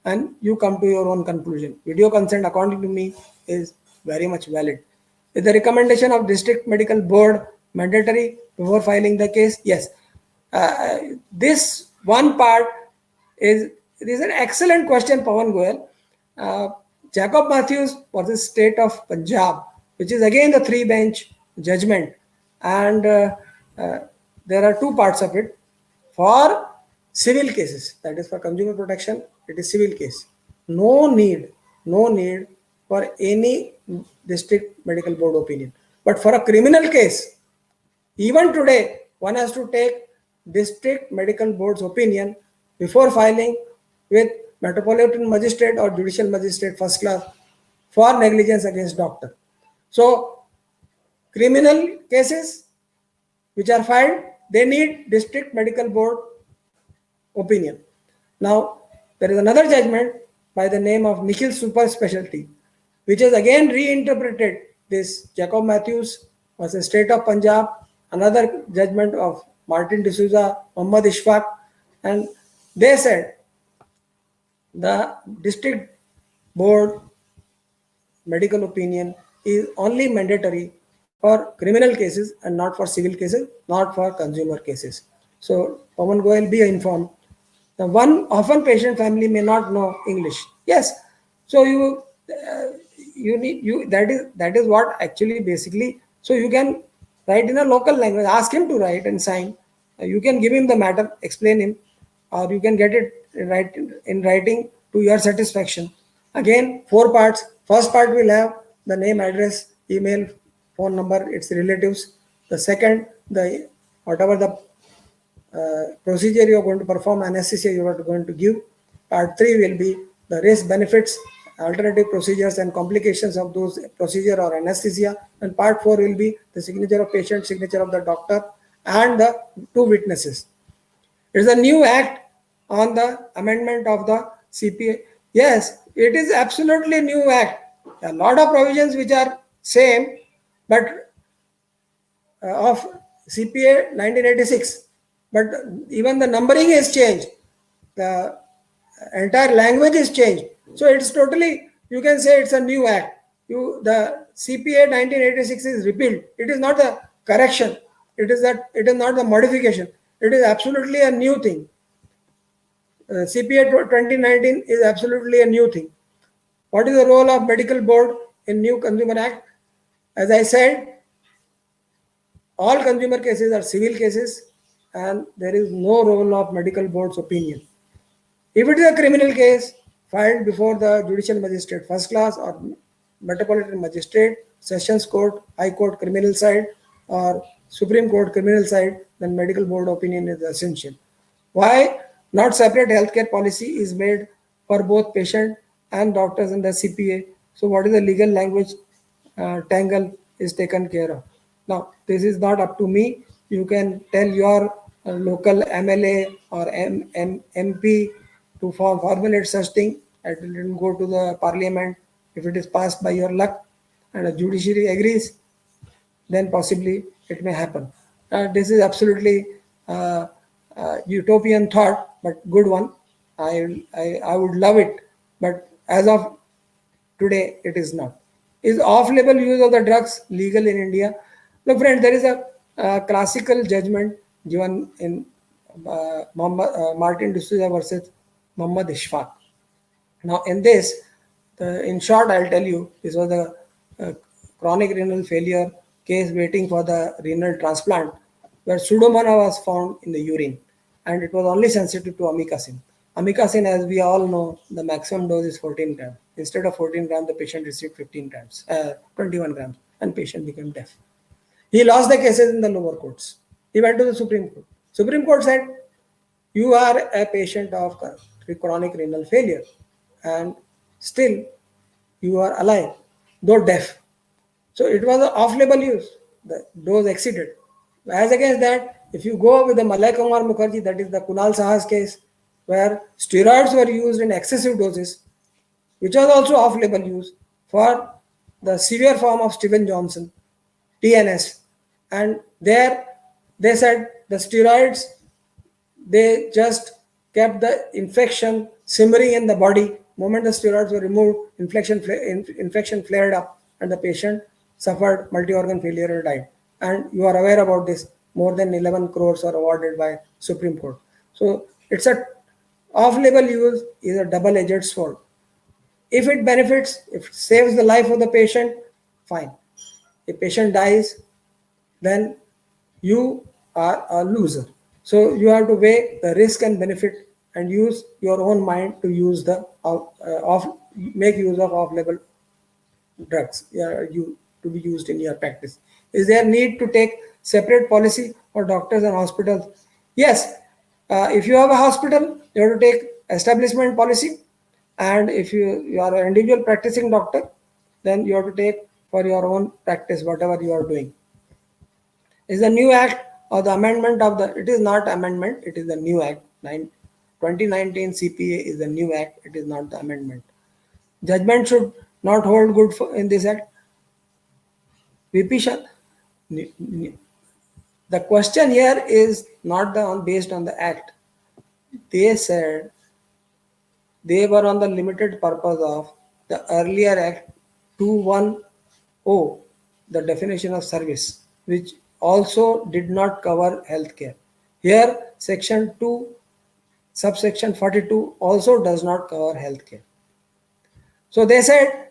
and you come to your own conclusion. Video consent, according to me, is very much valid. Is the recommendation of District Medical Board mandatory before filing the case? Yes. This one part is an excellent question, Pawan Goyal. Jacob Matthews versus State of Punjab, which is again the 3-bench judgment, and there are 2 parts of it. For civil cases, that is for consumer protection, it is civil case. No need for any district medical board opinion. But for a criminal case, even today, one has to take district medical board's opinion before filing with Metropolitan Magistrate or Judicial Magistrate first class for negligence against doctor. So criminal cases which are filed, they need district medical board opinion. Now, there is another judgment by the name of Nikhil Super Specialty, which has again reinterpreted this Jacob Matthews versus State of Punjab, another judgment of Martin D'Souza, Muhammad Ishfaq, and they said the district board medical opinion is only mandatory for criminal cases and not for civil cases, not for consumer cases. So Pawan Goyal, be informed. The one often patient family may not know English. Yes, so that is what actually basically. So you can write in a local language. Ask him to write and sign. You can give him the matter, explain him, or you can get it in writing to your satisfaction. Again, 4 parts. First part will have the name, address, email, phone number, its relatives. The second, whatever the procedure you are going to perform, anesthesia you are going to give. Part 3 will be the risk, benefits, alternative procedures and complications of those procedure or anesthesia. And part 4 will be the signature of patient, signature of the doctor, and the 2 witnesses. It is a new act on the amendment of the CPA. Yes, it is absolutely new act. A lot of provisions which are same, but of CPA 1986. But even the numbering is changed. The entire language is changed. So it's totally, you can say it's a new act. The CPA 1986 is repealed. It is not a correction. It is not the modification. It is absolutely a new thing. CPA 2019 is absolutely a new thing. What is the role of medical board in new Consumer Act? As I said, all consumer cases are civil cases and there is no role of medical board's opinion. If it is a criminal case filed before the judicial magistrate first class or metropolitan magistrate, sessions court, high court criminal side or Supreme Court criminal side, then medical board opinion is essential. Why not separate healthcare policy is made for both patient and doctors in the CPA. So what is the legal language tangle is taken care of. Now this is not up to me. You can tell your local MLA or MP to formulate such thing. It will go to the parliament. If it is passed by your luck and the judiciary agrees, then possibly it may happen. This is absolutely utopian thought, but good one. I would love it, but as of today, it is not. Is off-label use of the drugs legal in India? Look, friend, there is a classical judgment given in Martin D'Souza versus Muhammad Ishfaq. Now, in this, in short, I'll tell you, this was a chronic renal failure case waiting for the renal transplant, where Pseudomonas was found in the urine, and it was only sensitive to amikacin. Amikacin, as we all know, the maximum dose is 14 grams. Instead of 14 grams, the patient received 15 grams, 21 grams, and patient became deaf. He lost the cases in the lower courts. He went to the Supreme Court. Supreme Court said, you are a patient of chronic renal failure and still you are alive, though deaf. So it was an off-label use. The dose exceeded. As against that, if you go with the Malay Kumar Mukherjee, that is the Kunal Saha's case, where steroids were used in excessive doses, which was also off-label use for the severe form of Steven Johnson, TNS. And there they said the steroids, they just kept the infection simmering in the body. Moment the steroids were removed, infection flared up and the patient suffered multi-organ failure and died. And you are aware about this. More than 11 crores are awarded by Supreme Court. So it's a off-label use is a double-edged sword. If it benefits, if it saves the life of the patient, fine. If patient dies, then you are a loser. So you have to weigh the risk and benefit and use your own mind to use the make use of off-label drugs to be used in your practice. Is there need to take separate policy for doctors and hospitals? Yes. If you have a hospital, you have to take establishment policy, and if you are an individual practicing doctor, then you have to take for your own practice whatever you are doing. Is the new act or the amendment of the, it is not amendment, it is the new act. 2019 CPA is the new act, it is not the amendment. Judgment should not hold good in this act. VP Shah, the question here is not based on the act. They said they were on the limited purpose of the earlier act 210, the definition of service, which also did not cover healthcare. Here, section 2, subsection 42 also does not cover healthcare. So they said,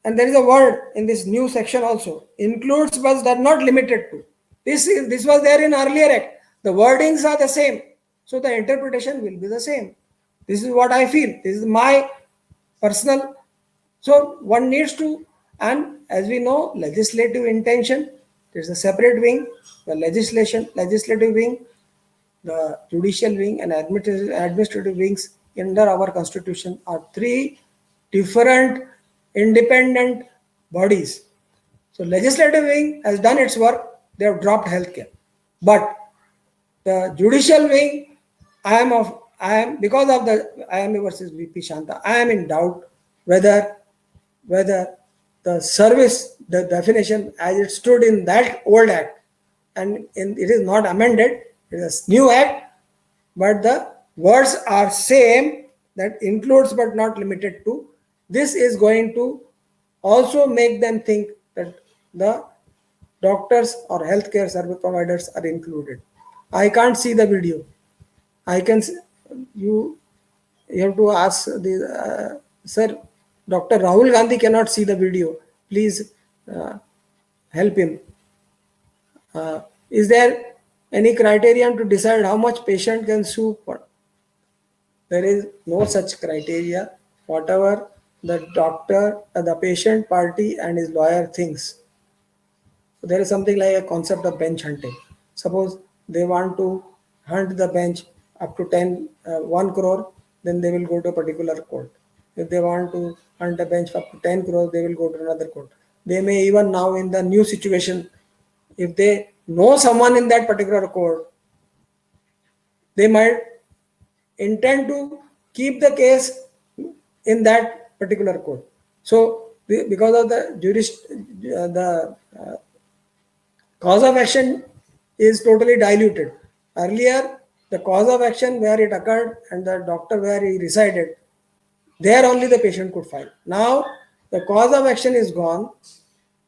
and there is a word in this new section also, includes but are not limited to. This was there in earlier act. The wordings are the same. So the interpretation will be the same. This is what I feel. This is my personal. So one needs to, and as we know, legislative intention, there's a separate wing, the legislative wing, the judicial wing, and administrative wings under our constitution are three different independent bodies. So legislative wing has done its work, they have dropped healthcare. But the judicial wing, I am because of the IMA versus VP Shanta, I am in doubt whether the service, the definition as it stood in that old act, and it is not amended, it is a new act, but the words are same, that includes but not limited to. This is going to also make them think that the doctors or healthcare service providers are included. I can't see the video. I can you you have to ask the sir. Dr. Rahul Gandhi cannot see the video. Please uh, help him. Is there any criterion to decide how much patient can sue for? There is no such criteria. Whatever the doctor, the patient party, and his lawyer thinks. So there is something like a concept of bench hunting. Suppose they want to hunt the bench up to 1 crore, then they will go to a particular court. If they want to hunt a bench up to 10 crore, they will go to another court. They may even now in the new situation, if they know someone in that particular court, they might intend to keep the case in that particular court. So because of the the cause of action is totally diluted. Earlier, the cause of action where it occurred and the doctor where he resided, there only the patient could file. Now, the cause of action is gone,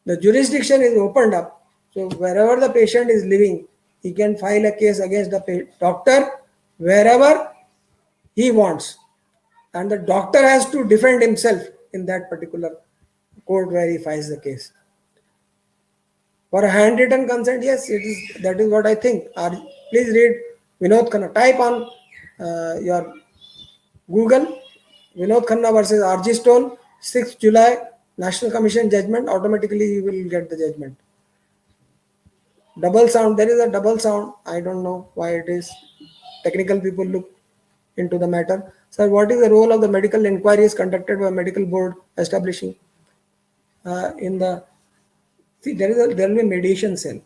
the jurisdiction is opened up. So, wherever the patient is living, he can file a case against the doctor wherever he wants. And the doctor has to defend himself in that particular court where he files the case. For a handwritten consent, yes, it is. That is what I think. Please read Vinod Khanna. Type on your Google Vinod Khanna versus R.G. Stone, 6th July, National Commission judgment. Automatically, you will get the judgment. Double sound. There is a double sound. I don't know why it is. Technical people look into the matter. Sir, what is the role of the medical inquiries conducted by medical board establishing in the see, there will be a mediation cell.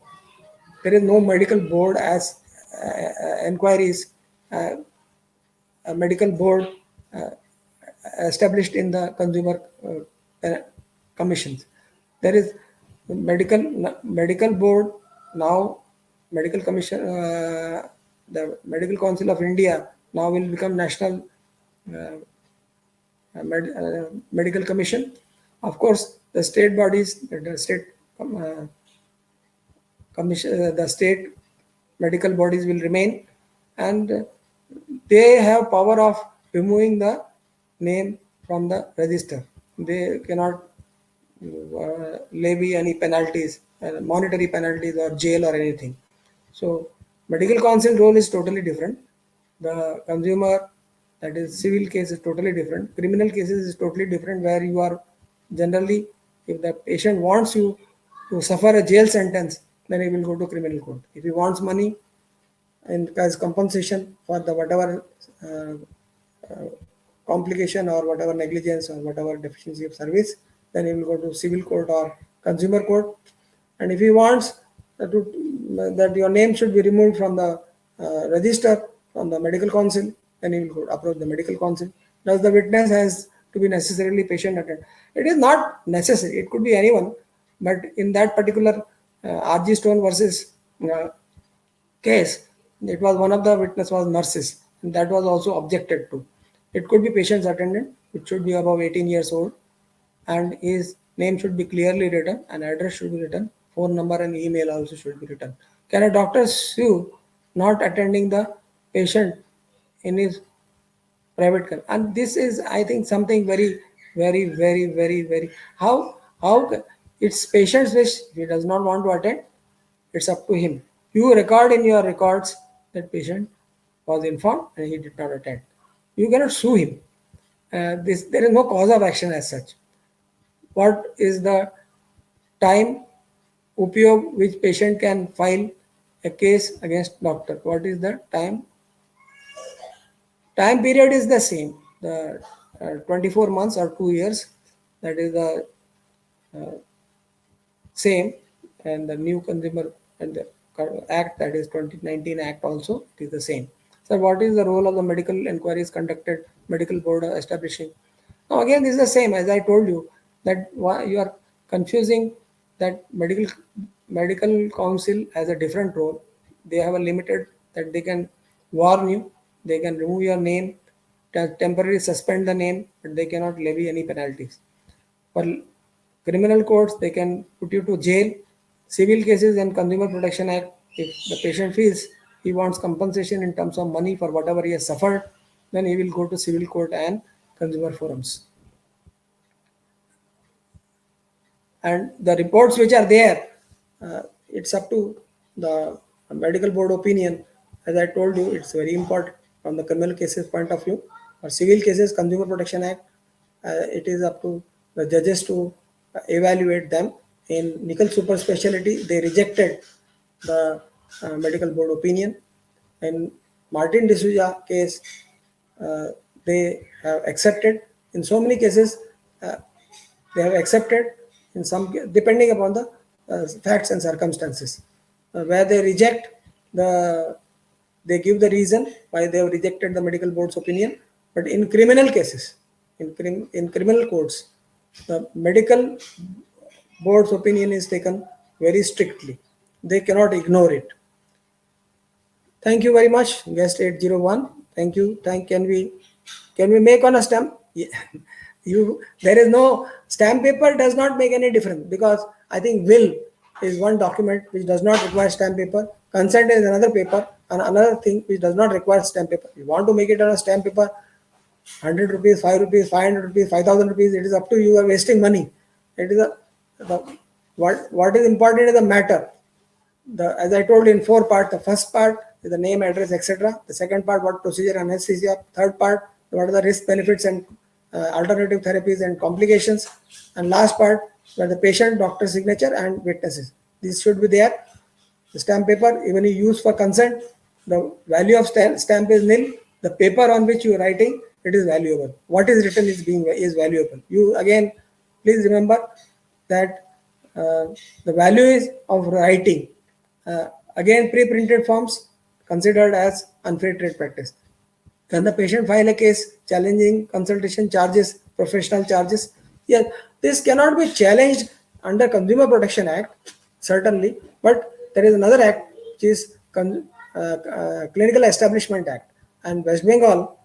There is no medical board as inquiries, a medical board uh, established in the consumer commissions. There is medical board now, medical commission, the Medical Council of India now will become National Medical Commission. Of course, the state bodies, the state commission, the state medical bodies will remain, and they have power of removing the name from the register. They cannot levy any penalties, monetary penalties or jail or anything. So medical council role is totally different. The consumer, that is civil case, is totally different. Criminal cases is totally different, where you are generally, if the patient wants you to suffer a jail sentence, then he will go to criminal court. If he wants money and as compensation for the whatever complication or whatever negligence or whatever deficiency of service, then he will go to civil court or consumer court. And if he wants that your name should be removed from the register from the medical council, then he will go approach the medical council. Thus, the witness has to be necessarily patient attendant. It is not necessary; it could be anyone, but in that particular R.G. Stone versus case, it was one of the witness was nurses, and that was also objected to. It could be patient's attendant, it should be above 18 years old, and his name should be clearly written, and address should be written, phone number and email also should be written. Can a doctor sue not attending the patient in his private care? And this is, I think, something very, very, very, very, very it's patient's wish. If he does not want to attend, it's up to him. You record in your records that patient was informed and he did not attend. You cannot sue him. There is no cause of action as such. What is the time upyog which patient can file a case against doctor? What is the time? Time period is the same. The 24 months or 2 years. That is the same, and the new consumer and the act, that is 2019 act, also it is the same. So what is the role of the medical inquiries conducted, medical board establishing? Now again, this is the same as I told you, that you are confusing that medical council has a different role. They have a limited, that they can warn you, they can remove your name, temporarily suspend the name, but they cannot levy any penalties. For criminal courts, they can put you to jail. Civil cases and Consumer Protection Act, if the patient feels he wants compensation in terms of money for whatever he has suffered, then he will go to civil court and consumer forums. And the reports which are there, it's up to the medical board opinion. As I told you, it's very important from the criminal cases point of view. For civil cases, Consumer Protection Act, it is up to the judges to evaluate them. In nickel super specialty, they rejected the medical board opinion. In Martin D'Souza case, uh, they have accepted. In so many cases, they have accepted. In some, depending upon the facts and circumstances, where they reject the, they give the reason why they have rejected the medical board's opinion. But in criminal cases, in criminal courts, the medical board's opinion is taken very strictly. They cannot ignore it. Thank you very much, guest 801. Thank you. Can we make on a stamp? Yeah. There is no stamp paper does not make any difference, because I think will is one document which does not require stamp paper. Consent is another paper, and another thing which does not require stamp paper. You want to make it on a stamp paper, 100 rupees, 5 rupees, 500 rupees, 5,000 rupees. It is up to you. You are wasting money. It is what is important is the matter. As I told you, in 4 parts, the first part is the name, address, etc. The second part, what procedure, anesthesia. Third part, what are the risk, benefits, and alternative therapies and complications. And last part, where the patient, doctor signature, and witnesses. These should be there. The stamp paper, even you use for consent, the value of stamp is nil. The paper on which you are writing, it is valuable. What is written is valuable. You again, please remember that the value is of writing. Again, pre-printed forms considered as unfair trade practice. Can the patient file a case challenging consultation charges, professional charges? Yes, this cannot be challenged under Consumer Protection Act, certainly, but there is another act which is Clinical Establishment Act. And West Bengal,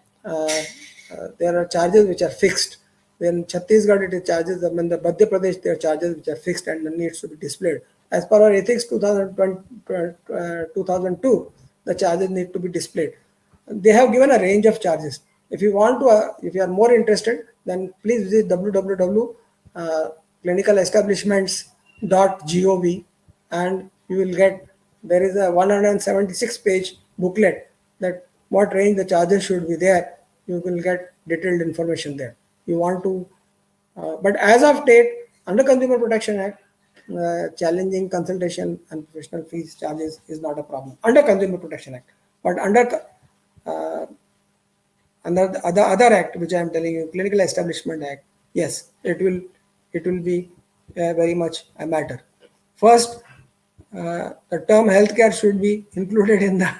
there are charges which are fixed. Then Chhattisgarh, it is charges. When the Madhya Pradesh, there are charges which are fixed and needs to be displayed. As per our ethics 2002, the charges need to be displayed. They have given a range of charges. If you want to, if you are more interested, then please visit www.clinicalestablishments.gov, and you will get, there is a 176 page booklet that what range the charges should be there. You will get detailed information there. You want to, but as of date, under Consumer Protection Act, challenging consultation and professional fees charges is not a problem under Consumer Protection Act. But under the other act, which I am telling you, Clinical Establishment Act, yes, it will be very much a matter. First, the term healthcare should be included in the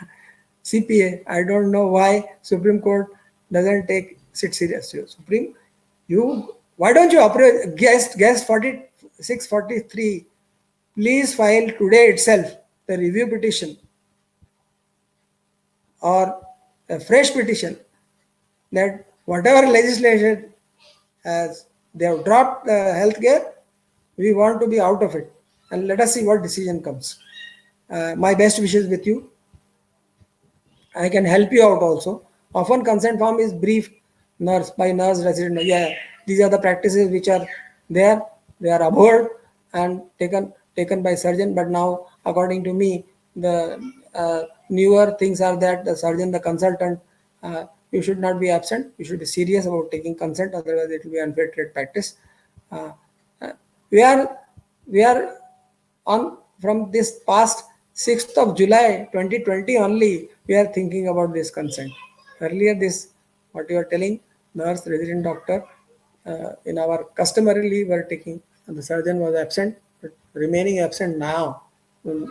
CPA. I don't know why Supreme Court doesn't take it seriously. Supreme, why don't you approach guest 4643? Please file today itself the review petition or a fresh petition that whatever legislation has, they have dropped healthcare, we want to be out of it, and let us see what decision comes. My best wishes with you. I can help you out also. Often consent form is brief, nurse by nurse, resident. Yeah, these are the practices which are there. They are abhorred and taken by surgeon. But now, according to me, the newer things are that the surgeon, the consultant, you should not be absent. You should be serious about taking consent. Otherwise, it will be unfair trade practice. We are on from this past 6th of July 2020 only, we are thinking about this consent. Earlier, this, what you are telling, nurse, resident doctor, in our customarily were taking, and the surgeon was absent, but remaining absent now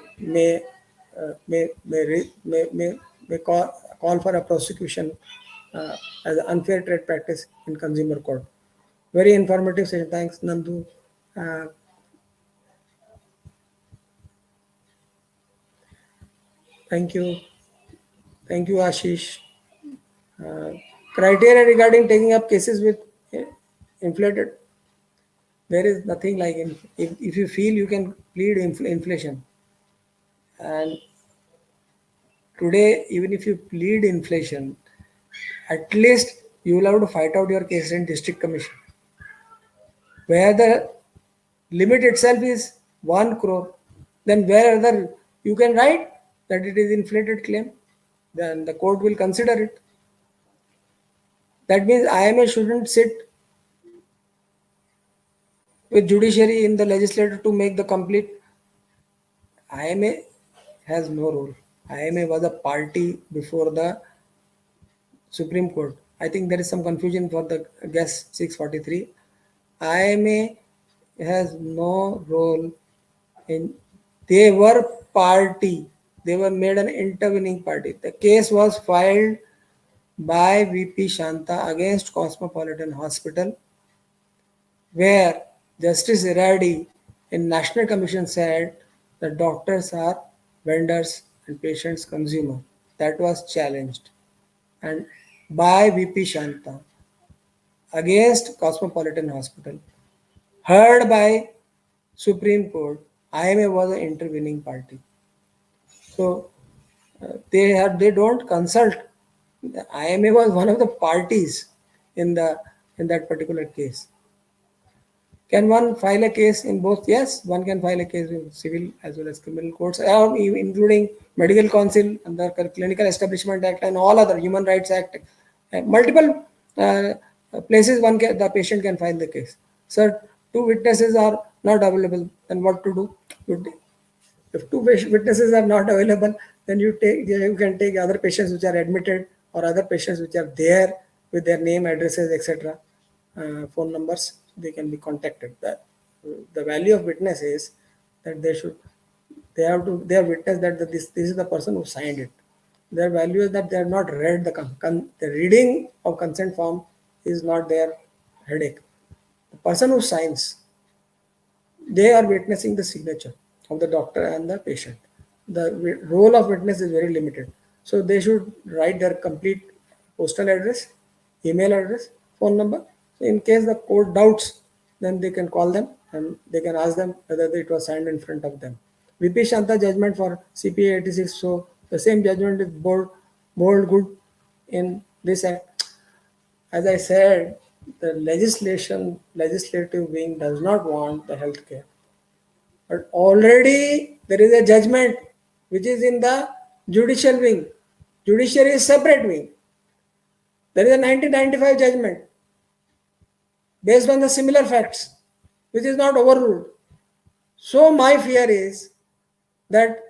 may call for a prosecution as an unfair trade practice in consumer court. Very informative session. Thanks, Nandu. Thank you. Thank you, Ashish. Criteria regarding taking up cases with inflated. There is nothing like, if you feel you can plead inflation. And Today, even if you plead inflation, at least you will have to fight out your case in district commission, where the limit itself is 1 crore. Then where other you can write that it is inflated claim, then the court will consider it. That means IMA shouldn't sit with judiciary in the legislature to make the complete. IMA has no role. IMA was a party before the Supreme Court. I think there is some confusion for the guess 643. IMA has no role in. They were party. They were made an intervening party. The case was filed by VP Shanta against Cosmopolitan Hospital, where Justice Iradi in National Commission said the doctors are vendors and patients consumer. That was challenged, and by VP Shanta against Cosmopolitan Hospital, heard by Supreme Court. IMA was an intervening party. So they don't consult. The IMA was one of the parties in that particular case. Can one file a case in both? Yes, one can file a case in civil as well as criminal courts, including Medical Council under Clinical Establishment Act and all other Human Rights Act. Multiple places the patient can file the case. Sir, two witnesses are not available. Then what to do? If two witnesses are not available, then you can take other patients which are admitted or other patients which are there with their name, addresses, etc., phone numbers. They can be contacted. The value of witness is that they have witnessed that this is the person who signed it. Their value is that they have not read the reading of consent form is not their headache. The person who signs, they are witnessing the signature of the doctor and the patient. The role of witness is very limited. So they should write their complete postal address, email address, phone number. So in case the court doubts, then they can call them and they can ask them whether it was signed in front of them. VP Shanta judgment for CPA 86. So the same judgment is bold good in this act. As I said, the legislative wing does not want the healthcare. But already there is a judgment which is in the judicial wing. Judiciary is separate wing. There is a 1995 judgment based on the similar facts, which is not overruled. So my fear is that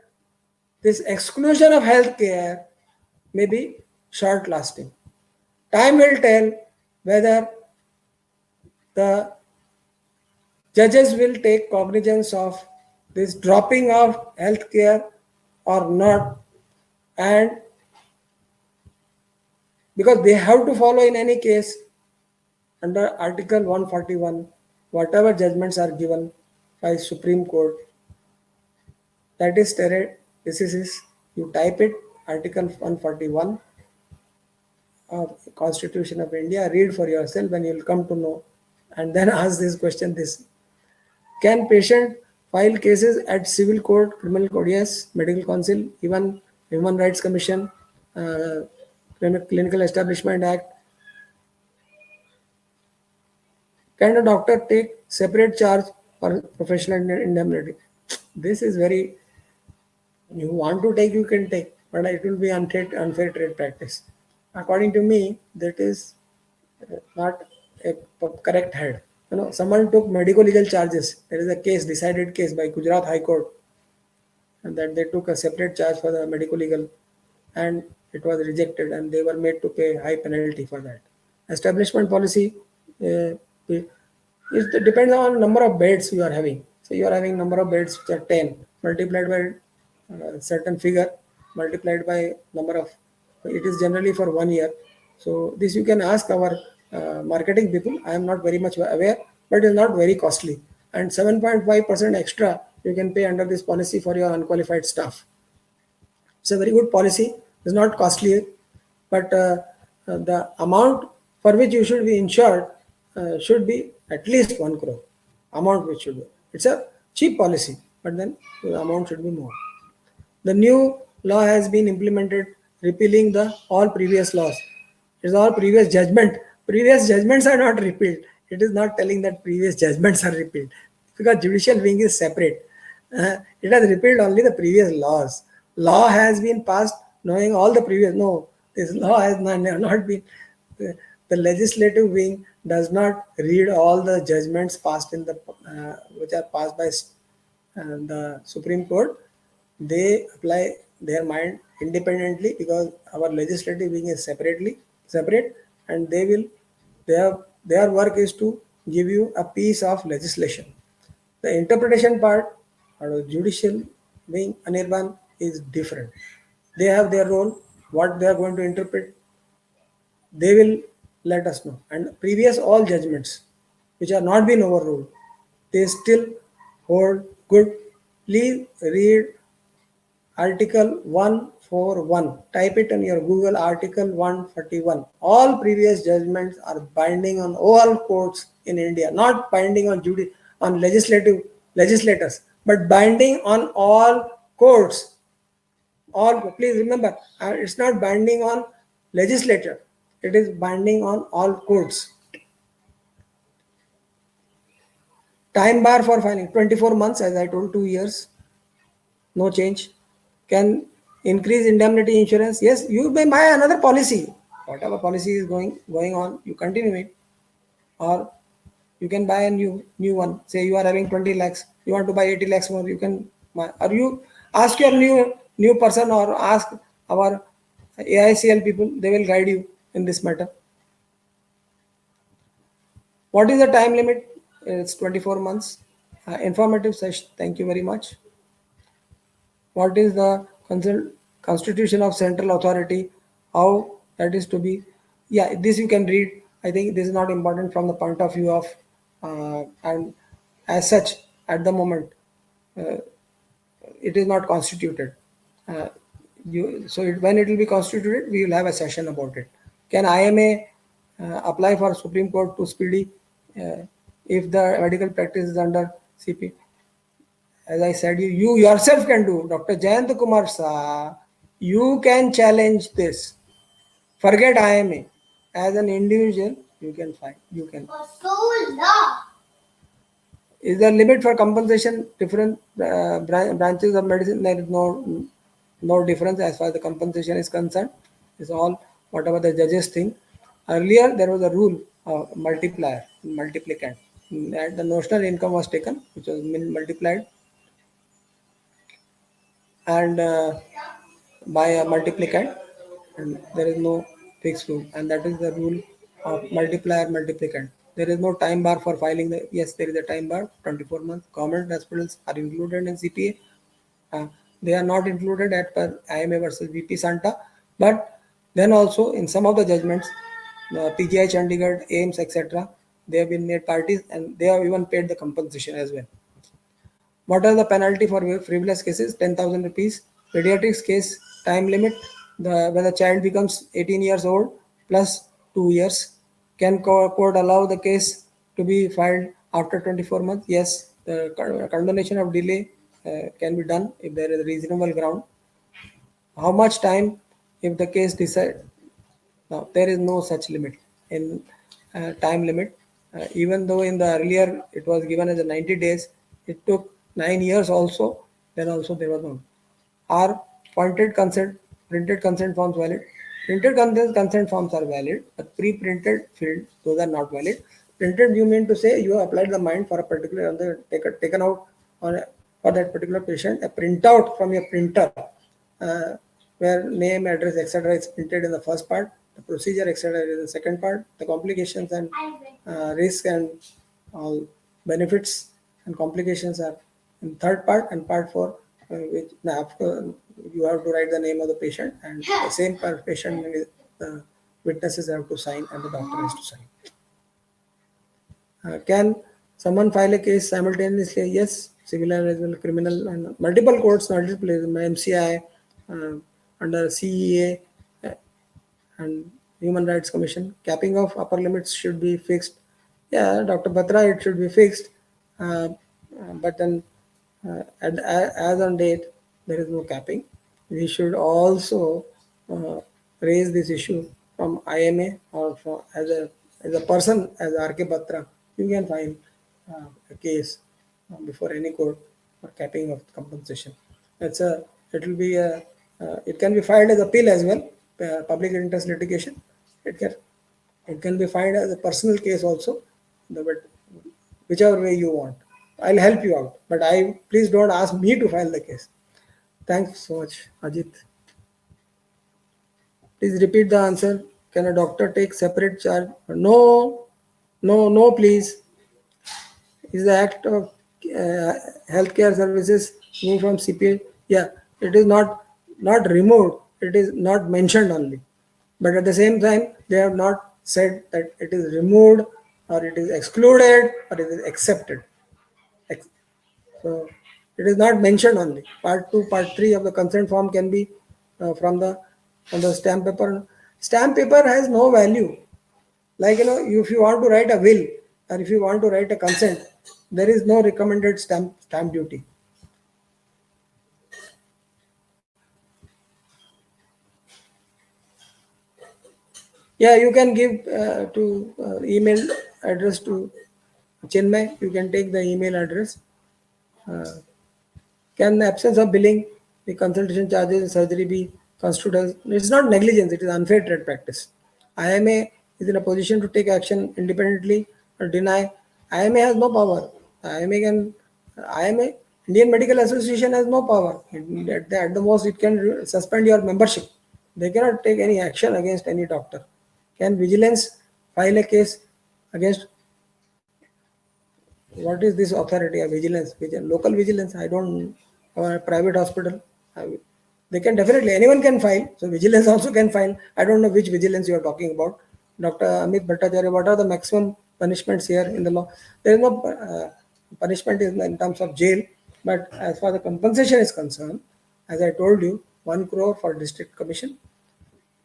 this exclusion of healthcare may be short lasting. Time will tell whether the judges will take cognizance of this dropping of healthcare or not, and because they have to follow in any case under Article 141 whatever judgments are given by Supreme Court. That is this is you type it, Article 141 of Constitution of India, read for yourself and you will come to know, and then ask this question. Can patient file cases at civil court, criminal court? Yes. Medical Council, even Human Rights Commission, Clinical Establishment Act. Can a doctor take separate charge for professional indemnity? This is very, you want to take, you can take, but it will be unfair trade practice. According to me, that is not a correct head. Someone took medical legal charges. There is a decided case by Gujarat High Court, and that they took a separate charge for the medical legal, and it was rejected, and they were made to pay high penalty for that. Establishment policy, it depends on number of beds you are having. So you are having number of beds which are 10 multiplied by certain figure multiplied by number of. It is generally for 1 year. So this you can ask our marketing people. I am not very much aware, but it is not very costly. And 7.5% extra you can pay under this policy for your unqualified staff. It's a very good policy. It's not costly, but the amount for which you should be insured should be at least 1 crore. Amount which should be. It's a cheap policy, but then the amount should be more. The new law has been implemented, repealing the all previous laws. It's all previous judgment. Previous judgments are not repealed. It is not telling that previous judgments are repealed because judicial wing is separate. It has repealed only the previous laws. Law has been passed knowing all the previous. No, this law has not been. The legislative wing does not read all the judgments passed in the which are passed by the Supreme Court. They apply their mind independently because our legislative wing is separate, and their work is to give you a piece of legislation. The interpretation part or the judicial wing, Anirban, is different. They have their role, what they are going to interpret, they will let us know. And previous all judgments which are not been overruled, they still hold good. Please read Article 141. Type it in your Google, Article 141. All previous judgments are binding on all courts in India, not binding on on legislators, but binding on all courts. All, please remember, it's not binding on legislature. It is binding on all courts. Time bar for filing 24 months, as I told, 2 years. No change. Can increase indemnity insurance? Yes, you may buy another policy. Whatever policy is going on, you continue it, or you can buy a new one. Say you are having 20 lakhs, you want to buy 80 lakhs more. You can buy, or you ask your new person or ask our AICL people. They will guide you in this matter. What is the time limit? It's 24 months. Informative session. Thank you very much. What is the constitution of central authority, how that is to be. Yeah, this you can read. I think this is not important from the point of view of and as such at the moment it is not constituted. uh, when it will be constituted, we will have a session about it. Can IMA apply for Supreme Court to speedy if the medical practice is under CP? As I said, you yourself can do. Dr. Jayant Kumar Shah, you can challenge this. Forget IMA. As an individual, you can fight. You can. Is there limit for compensation? Different branches of medicine, there is no difference as far as the compensation is concerned. It's all whatever the judges think. Earlier, there was a rule of multiplier, multiplicand. And the notional income was taken, which was multiplied and by a multiplicand, and there is no fixed rule, and that is the rule of multiplier multiplicand. There is no time bar for filing the. Yes, there is a time bar, 24 months. Government hospitals are included in CPA. They are not included at per IMA versus VP Santa, but then also in some of the judgments, PGI Chandigarh, AIMS, etc., they have been made parties and they have even paid the compensation as well. What are the penalty for frivolous cases? 10,000 rupees. Pediatrics case time limit. When the child becomes 18 years old plus 2 years, can court allow the case to be filed after 24 months? Yes, the condonation of delay can be done if there is a reasonable ground. How much time if the case decide? Now there is no such limit in time limit. Even though in the earlier it was given as a 90 days, it took 9 years also. Then also there was no. Are pointed consent, printed consent forms valid? Printed consent forms are valid, but pre-printed field, those are not valid. Printed, you mean to say you have applied the mind for a particular taken out on for that particular patient, a printout from your printer, uh, where name, address, etc. is printed in the first part, the procedure, etc. is the second part, the complications and risk and all benefits and complications are in third part, and part four, which after you have to write the name of the patient and the same patient, the witnesses have to sign and the doctor has to sign. Can someone file a case simultaneously? Yes, civil as well, criminal, and multiple courts, multiple MCI, under CEA, and Human Rights Commission. Capping of upper limits should be fixed. Yeah, Dr. Batra, it should be fixed. But then, as on date, there is no capping. we should also uh, raise this issue from IMA or from, as a person, as R.K. Batra. You can file a case before any court for capping of compensation. It's a it will be a it can be filed as appeal as well, public interest litigation. It can it can be filed as a personal case also, but whichever way you want. I'll help you out, but I please don't ask me to file the case. Thanks so much, Ajit. Please repeat the answer. Can a doctor take separate charge? No, no, no, please. Is the act of healthcare services moved from CPA? Yeah, it is not removed. It is not mentioned only. But at the same time, they have not said that it is removed or it is excluded or it is accepted. Ex- So it is not mentioned only. Part 2, part 3 of the consent form can be from the stamp paper. Stamp paper has no value. Like if you want to write a will or if you want to write a consent, there is no recommended stamp duty. Yeah, you can give to email address to Chinmay. You can take the email address. Uh, Can the absence of billing, the consultation charges, and surgery be construed as it's not negligence, it is unfair trade practice. IMA is in a position to take action independently or deny. IMA has no power. IMA can IMA Indian Medical Association has no power. At the most, it can suspend your membership. They cannot take any action against any doctor. Can vigilance file a case against what is this authority of vigilance? Local vigilance? I don't. Or a private hospital? They can definitely. Anyone can file. So vigilance also can file. I don't know which vigilance you are talking about, Dr. Amit Bhattacharya. What are the maximum punishments here in the law? There is no punishment in terms of jail, but as far as the compensation is concerned, as I told you, 1 crore for district commission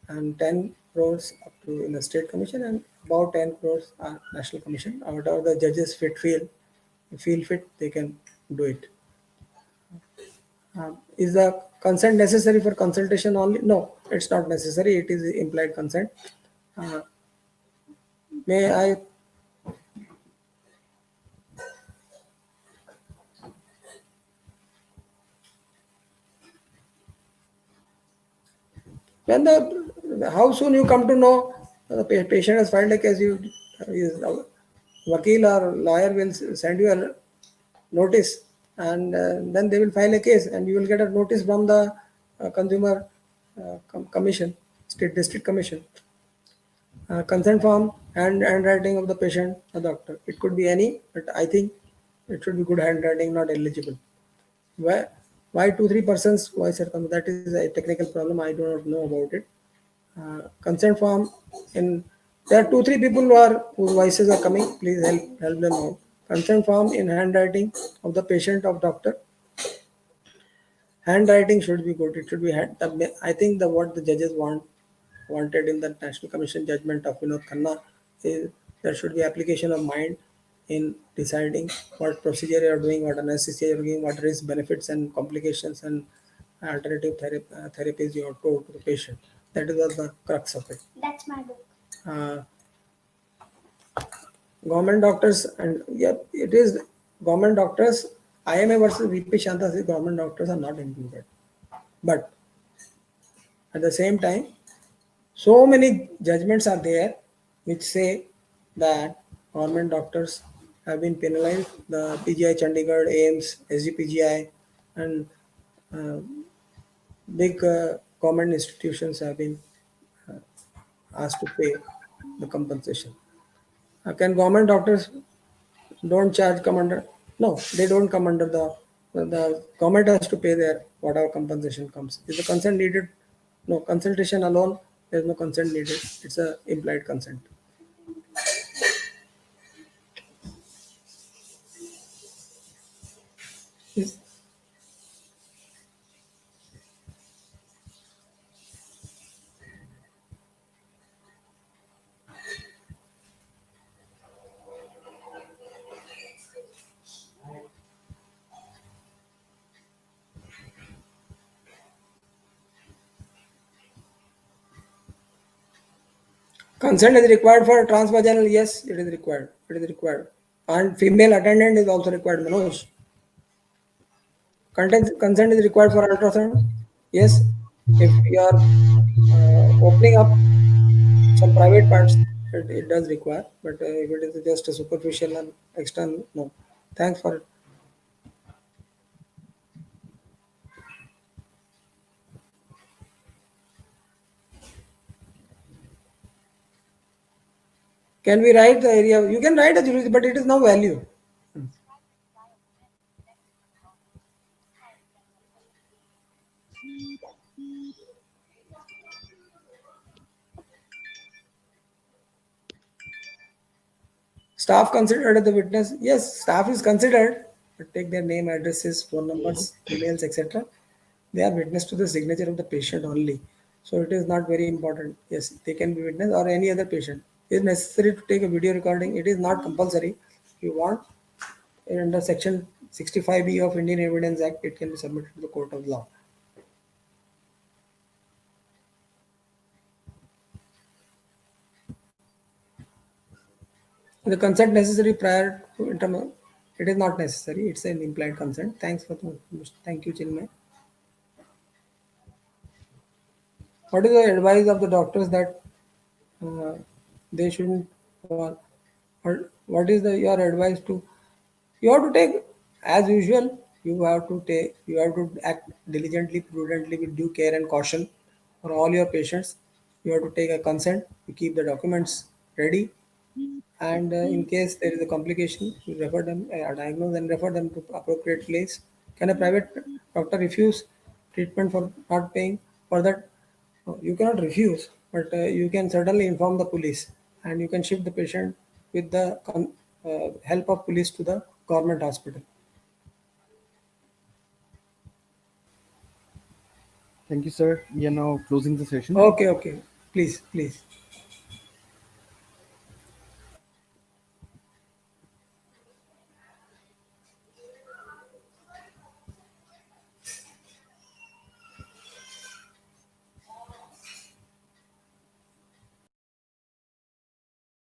and 10 crores up to in the state commission and about 10 crores are national commission. Whatever the judges feel fit, they can do it. Is the consent necessary for consultation only? No, it's not necessary. It is implied consent. Uh, may I? When the how soon you come to know the patient has filed a case, you his vakil or lawyer will send you a notice, and then they will file a case, and you will get a notice from the consumer commission, state district commission. Consent form and handwriting of the patient, the doctor. It could be any, but I think it should be good handwriting, not illegible. Why? Why 2-3 persons? Why circum? That is a technical problem. I do not know about it. Consent form in there are 2-3 people whose voices are coming. Please help them out. Consent form in handwriting of the patient of doctor. Handwriting should be good. It should be I think the what the judges wanted in the National Commission judgment of Vinod Khanna is there should be application of mind in deciding what procedure you are doing, what anesthesia you are doing, what risk, benefits, and complications and alternative therapies you have told to the patient. That is what the crux of it. That's my book. Government doctors and yeah, it is government doctors. IMA versus VP Shanta says government doctors are not included, but at the same time, so many judgments are there which say that government doctors have been penalized. The PGI Chandigarh, AIMS, SGPGI, and uh, big government institutions have been asked to pay the compensation. Can government doctors don't charge come under? No, they don't come under the government has to pay their whatever compensation comes. Is the consent needed? No, consultation alone, there's no consent needed. It's a implied consent. Is- Consent is required for transvaginal. Yes, it is required. It is required. And female attendant is also required, Manoj. Consent is required for ultrasound. Yes, if we are opening up some private parts, it does require. But if it is just a superficial and external, no. Thanks for it. Can we write the area? You can write a jurisdiction, but it is no value. Staff considered the witness. Yes, staff is considered, but take their name, addresses, phone numbers, emails, etc. They are witness to the signature of the patient only. So it is not very important. Yes, they can be witness or any other patient. It is necessary to take a video recording. It is not compulsory. If you want, under section 65B of Indian Evidence Act, it can be submitted to the court of law. The consent necessary prior to intermal, it is not necessary. It's an implied consent. Thanks for the thank you, Chinmay. What is the advice of the doctors that uh, they shouldn't? Or what is the your advice to? You have to take as usual. You have to act diligently, prudently, with due care and caution for all your patients. You have to take a consent. You keep the documents ready, and in case there is a complication, you refer them, diagnose and refer them to appropriate place. Can a private doctor refuse treatment for not paying? For that, no, you cannot refuse, but you can certainly inform the police, and you can shift the patient with the help of police to the government hospital. Thank you, sir. We are now closing the session. Okay, okay. Please, please.